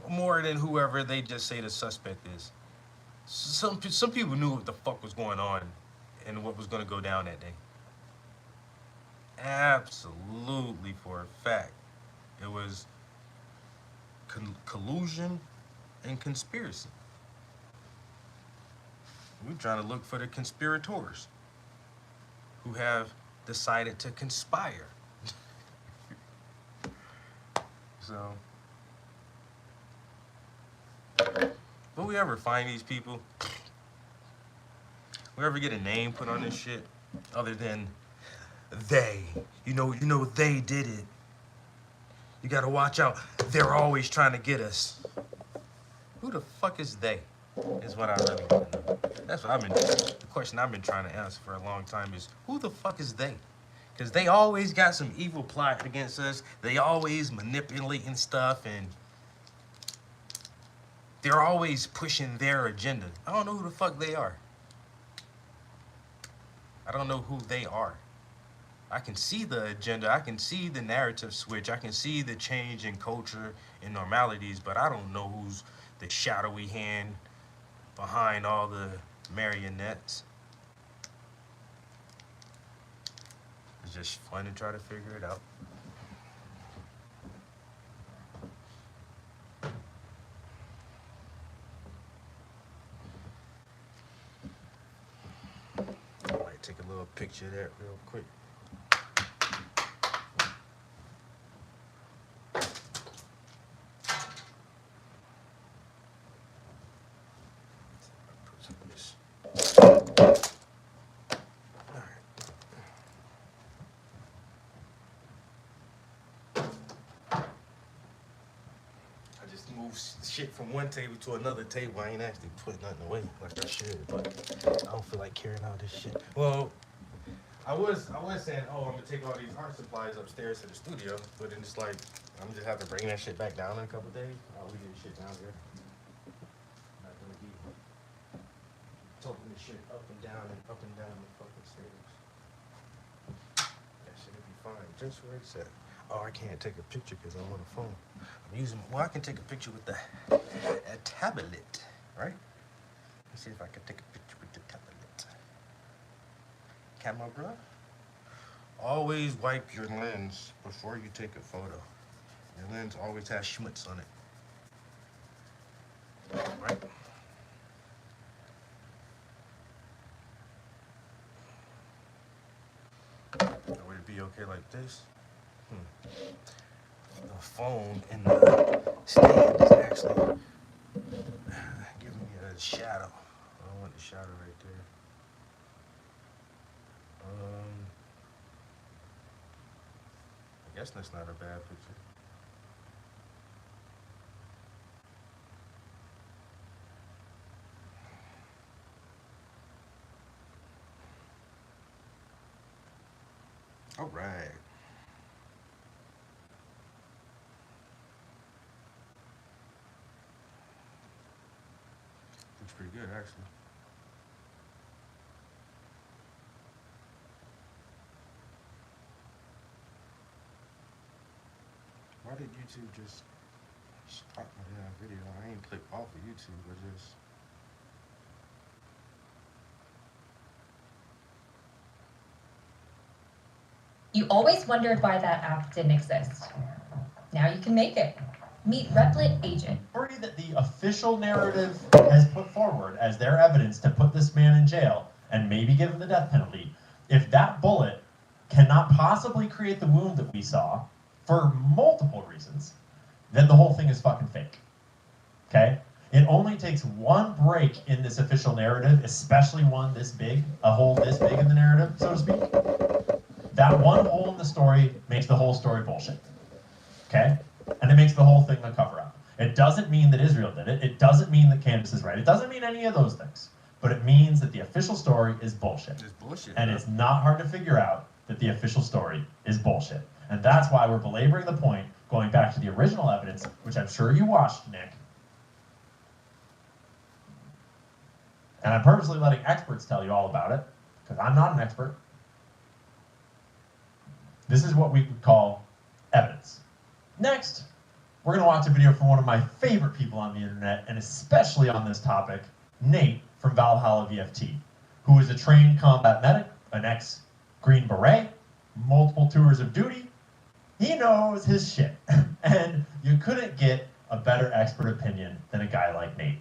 more than whoever they just say the suspect is. Some people knew what the fuck was going on and what was going to go down that day. Absolutely, for a fact. It was collusion and conspiracy. We're trying to look for the conspirators who have decided to conspire. So, will we ever find these people? We ever get a name put on this shit other than they? You know, they did it. You gotta watch out. They're always trying to get us. Who the fuck is they? Is what I really want to know. That's what the question I've been trying to answer for a long time is, who the fuck is they? Because they always got some evil plot against us. They always manipulating stuff, and they're always pushing their agenda. I don't know who the fuck they are. I don't know who they are. I can see the agenda, I can see the narrative switch, I can see the change in culture and normalities, but I don't know who's the shadowy hand behind all the marionettes. It's just fun to try to figure it out. I might take a little picture of that real quick. Shit from one table to another table. I ain't actually putting nothing away like I should, but I don't feel like carrying all this shit. Well, I was saying, oh, I'm gonna take all these art supplies upstairs to the studio, but then it's like I'm just have to bring that shit back down in a couple days. I'll leave this shit down here. Not gonna be toting this shit up and down the fucking stairs. That shit'll be fine. Just where it's at. Oh, I can't take a picture because I'm on the phone. I'm using, well, I can take a picture with a tablet, right? Let's see if I can take a picture with the tablet. Camera, bro. Always wipe your lens before you take a photo. Your lens always has schmutz on it. Right? Would it be okay like this? The phone in the stand is actually giving me a shadow. I don't want the shadow right there. I guess that's not a bad picture. All right. Looks pretty good, actually. Why did YouTube just stop my damn video? I ain't clicked off of YouTube, but just... You always wondered why that app didn't exist. Now you can make it. Meet Replit Agent. Story that the official narrative has put forward as their evidence to put this man in jail and maybe give him the death penalty, if that bullet cannot possibly create the wound that we saw for multiple reasons, then the whole thing is fucking fake. Okay? It only takes one break in this official narrative, especially one this big, a hole this big in the narrative, so to speak. That one hole in the story makes the whole story bullshit. Okay? And it makes the whole thing a cover-up. It doesn't mean that Israel did it. It doesn't mean that Candace is right. It doesn't mean any of those things. But it means that the official story is bullshit. It's bullshit. And it's not hard to figure out that the official story is bullshit. And that's why we're belaboring the point, going back to the original evidence, which I'm sure you watched, Nick. And I'm purposely letting experts tell you all about it, because I'm not an expert. This is what we would call evidence. Next, we're going to watch a video from one of my favorite people on the internet, and especially on this topic, Nate from Valhalla VFT, who is a trained combat medic, an ex-Green Beret, multiple tours of duty. He knows his shit, and you couldn't get a better expert opinion than a guy like Nate.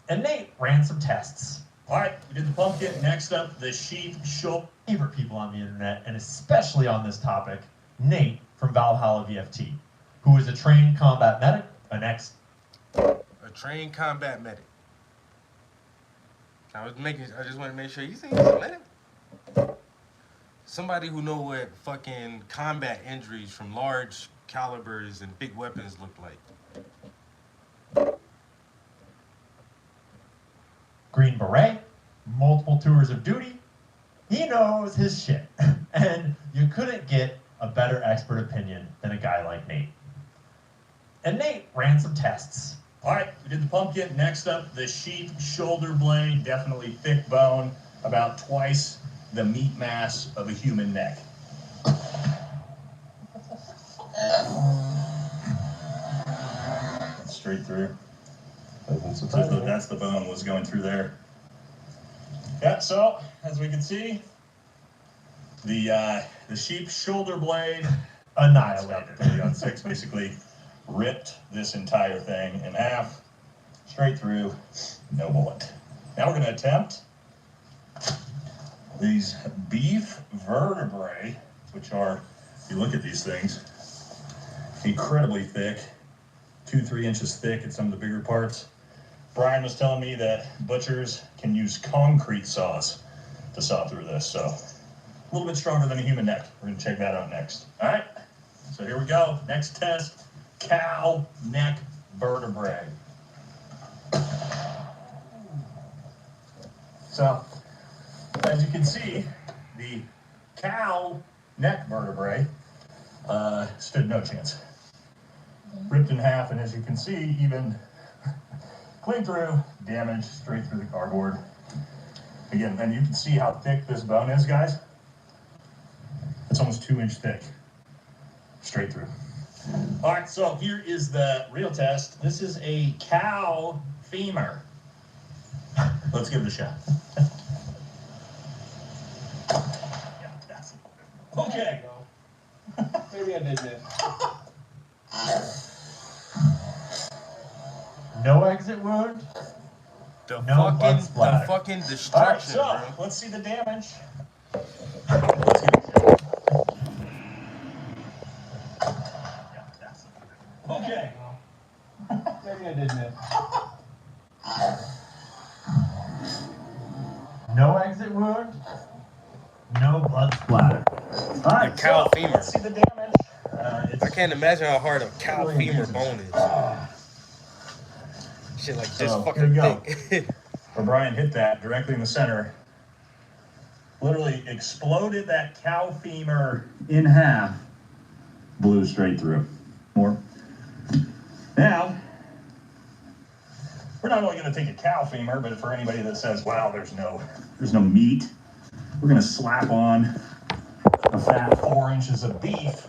And Nate ran some tests. All right, we did the pumpkin. Next up, the sheep show. Favorite people on the internet, and especially on this topic, Nate from Valhalla VFT, who is a trained combat medic, A trained combat medic. I just want to make sure you think he's a medic. Somebody who know what fucking combat injuries from large calibers and big weapons look like. Green Beret, multiple tours of duty. He knows his shit, and you couldn't get a better expert opinion than a guy like Nate. And Nate ran some tests. All right, we did the pumpkin. Next up, the sheep shoulder blade. Definitely thick bone, about twice the meat mass of a human neck. Straight through. That's the bone was going through there. Yeah, so as we can see, the sheep's shoulder blade annihilated. 306 basically ripped this entire thing in half, straight through, no bullet. Now we're going to attempt these beef vertebrae, which are, if you look at these things, incredibly thick, 2-3 inches thick at some of the bigger parts. Brian was telling me that butchers can use concrete saws to saw through this, so a little bit stronger than a human neck. We're going to check that out next. All right, so here we go. Next test, cow neck vertebrae. So, as you can see, the cow neck vertebrae stood no chance. Ripped in half, and as you can see, even clean through, damage straight through the cardboard. Again, and you can see how thick this bone is, guys. It's almost 2-inch thick, straight through. All right, so here is the real test. This is a cow femur. Let's give it a shot. Yeah, that's it. Okay. Maybe I did that. No exit wound. The No blood splatter. fucking All right, destruction, so bro. let's see the damage. Okay. Maybe I did that. No exit wound. No blood splatter. All right, A cow so femur. let's see the damage. I can't imagine how hard a cow femur bone is. Shit like this So, here fucking we go. thick. Where Brian hit that directly in the center. Literally exploded that cow femur in half. Blew straight through. More. Now, we're not only going to take a cow femur, but for anybody that says, wow, there's no meat, we're going to slap on a fat 4 inches of beef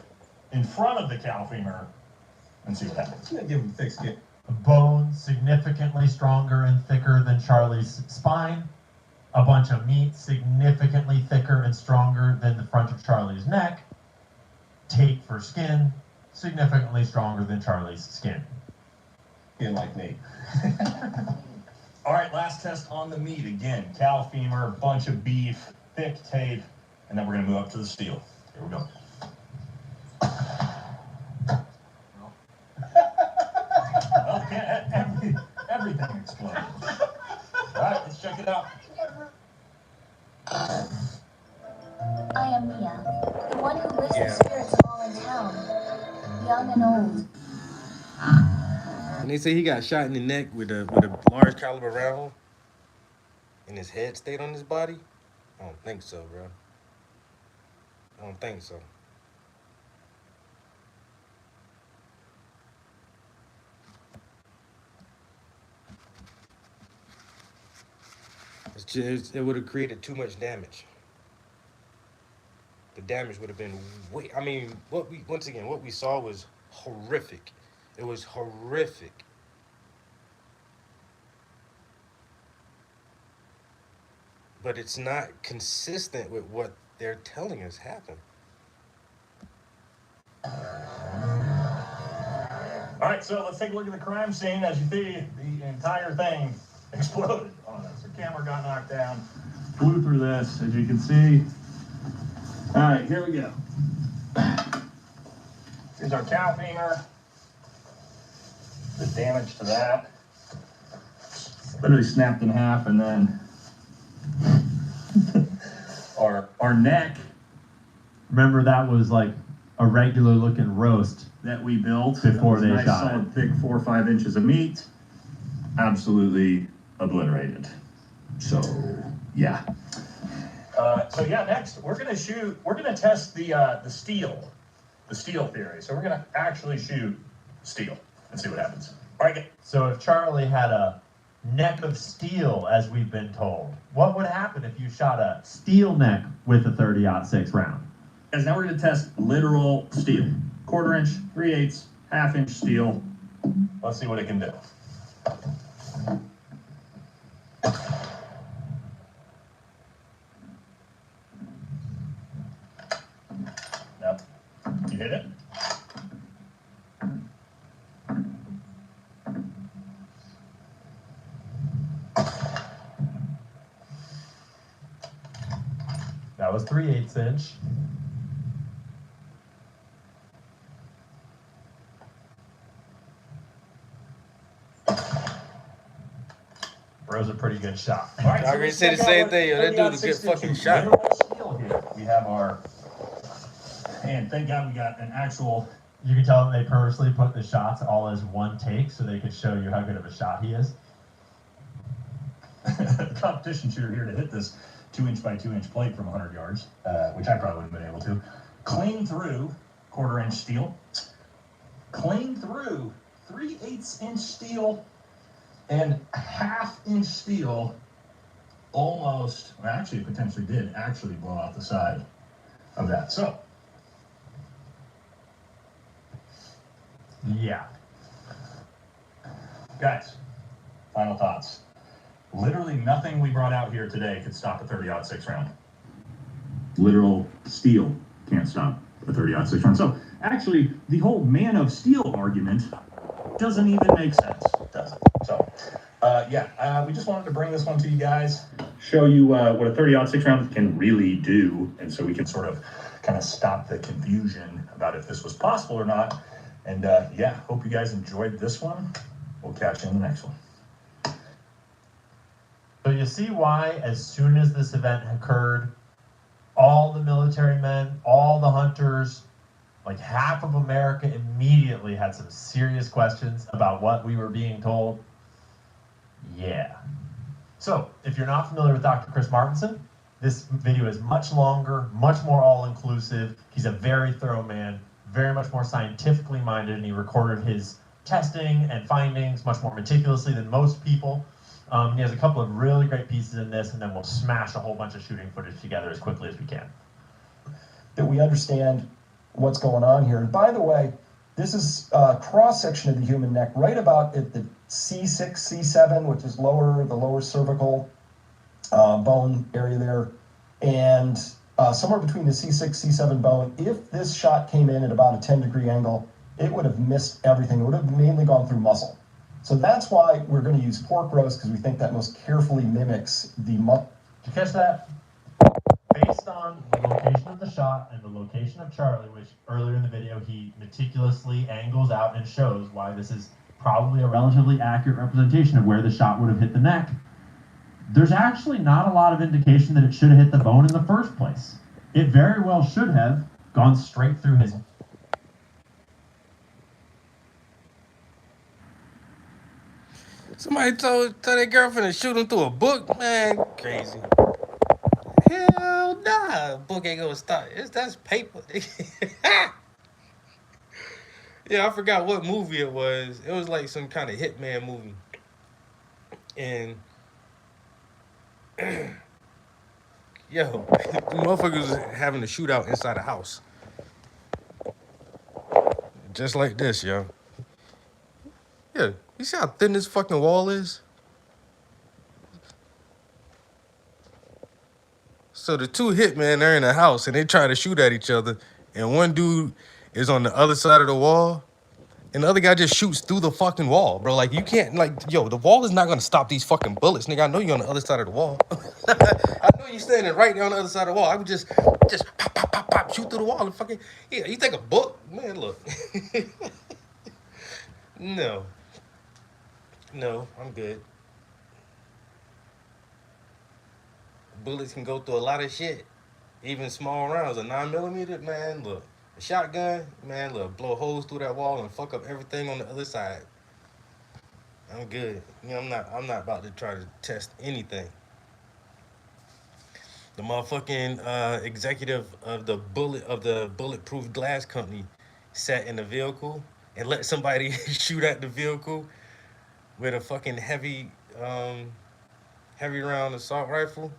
in front of the cow femur and see what happens. I'm gonna give him a thick skin. Bone significantly stronger and thicker than Charlie's spine. A bunch of meat significantly thicker and stronger than the front of Charlie's neck. Tape for skin significantly stronger than Charlie's skin. Skin like me. All right, last test on the meat. Again, cow femur, bunch of beef, thick tape, and then we're going to move up to the steel. Here we go. Well, everything exploded. All right, let's check it out. I am Mia, the one who lives in spirits of all in town, young and old. And they say he got shot in the neck with a large caliber round, and his head stayed on his body. I don't think so, bro. I don't think so. It's just, it would have created too much damage. The damage would have been way. I mean, what we saw was horrific. It was horrific. But it's not consistent with what they're telling us happened. All right, so let's take a look at the crime scene. As you see, the entire thing exploded on us. The camera got knocked down, flew through this, as you can see. All right, here we go. Here's our cow femur. The damage to that. Literally snapped in half, and then our neck. Remember, that was like a regular looking roast that we built before they nice, shot solid, it. thick 4 or 5 inches of meat, absolutely obliterated. So yeah. So yeah, next we're gonna test the steel theory. So we're gonna actually shoot steel and see what happens. All right. So if Charlie had a neck of steel, as we've been told, what would happen if you shot a steel neck with a 30-06 round. Guys, now we're going to test literal steel. 1/4 inch, 3/8, 1/2 inch steel. Let's see what it can do. Yep. You hit it? That was 3/8 inch. Bro's a pretty good shot. All right, I already said the same thing. Yo, that dude's a good fucking shot. Steel here. We have our, and thank God we got an actual. You can tell them they purposely put the shots all as one take so they could show you how good of a shot he is. competition shooter here to hit this 2-inch by 2-inch plate from 100 yards, which I probably wouldn't have been able to. Clean through 1/4 inch steel. Clean through 3/8 inch steel and 1/2 inch steel. Almost, well, actually, it potentially did actually blow out the side of that. So, yeah. Guys, final thoughts. Literally nothing we brought out here today could stop a 30-06 round. Literal steel can't stop a 30-06 round. So actually, the whole man of steel argument doesn't even make sense, does it? So, we just wanted to bring this one to you guys, show you what a 30-06 round can really do, and so we can sort of kind of stop the confusion about if this was possible or not. And hope you guys enjoyed this one. We'll catch you in the next one. So you see why, as soon as this event occurred, all the military men, all the hunters, like half of America immediately had some serious questions about what we were being told. Yeah. So if you're not familiar with Dr. Chris Martenson, this video is much longer, much more all-inclusive. He's a very thorough man, very much more scientifically minded, and he recorded his testing and findings much more meticulously than most people. He has a couple of really great pieces in this, and then we'll smash a whole bunch of shooting footage together as quickly as we can. That we understand what's going on here. And by the way, this is a cross-section of the human neck right about at the C6, C7, which is the lower cervical bone area there, and somewhere between the C6, C7 bone. If this shot came in at about a 10-degree angle, it would have missed everything. It would have mainly gone through muscle. So that's why we're going to use pork roast, because we think that most carefully mimics the muscle. Did you catch that? Based on the location of the shot and the location of Charlie, which earlier in the video he meticulously angles out and shows why this is probably a relatively accurate representation of where the shot would have hit the neck, there's actually not a lot of indication that it should have hit the bone in the first place. It very well should have gone straight through his... Somebody told their girlfriend to shoot him through a book? Man, crazy. Hell nah, book ain't gonna stop. That's paper. Yeah, I forgot what movie it was. It was like some kind of hitman movie. And yo, the motherfuckers was having a shootout inside a house. Just like this, yo. Yeah, you see how thin this fucking wall is? So the two hitmen are in a house and they try to shoot at each other, and one dude is on the other side of the wall, and the other guy just shoots through the fucking wall, bro. Like, you can't, like, yo, the wall is not gonna stop these fucking bullets, nigga. I know you're on the other side of the wall. I know you're standing right there on the other side of the wall. I would just pop, pop, pop, pop, shoot through the wall and fucking, yeah, you take a book? Man, look. No, I'm good. Bullets can go through a lot of shit. Even small rounds. A 9mm, man, look. A shotgun, man, look, blow holes through that wall and fuck up everything on the other side. I'm good. You know, I'm not about to try to test anything. The motherfucking executive of the bulletproof glass company sat in the vehicle and let somebody shoot at the vehicle with a fucking heavy round assault rifle.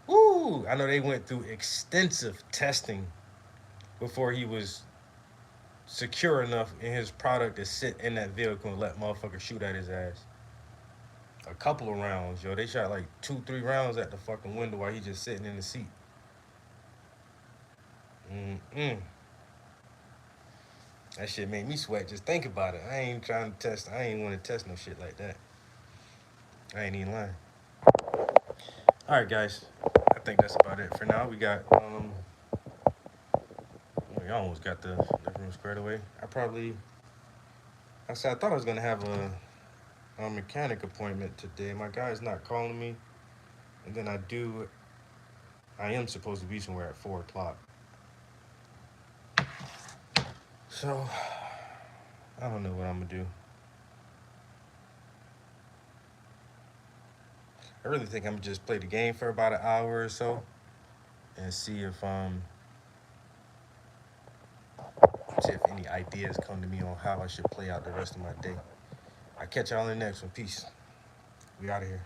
Woo! Woo! I know they went through extensive testing before he was secure enough in his product to sit in that vehicle and let motherfuckers shoot at his ass. A couple of rounds, yo. They shot like 2-3 rounds at the fucking window while he just sitting in the seat. That shit made me sweat just think about it. I ain't trying to test. I ain't want to test no shit like that. I ain't even lying. All right, guys. I think that's about it for now. We got we almost got the living room squared away. I thought I was gonna have a mechanic appointment today. My guy's not calling me, and then I am supposed to be somewhere at 4 o'clock. So I don't know what I'm gonna do. I really think I'm gonna just play the game for about an hour or so and see if any ideas come to me on how I should play out the rest of my day. I'll catch y'all in the next one. Peace. We out of here.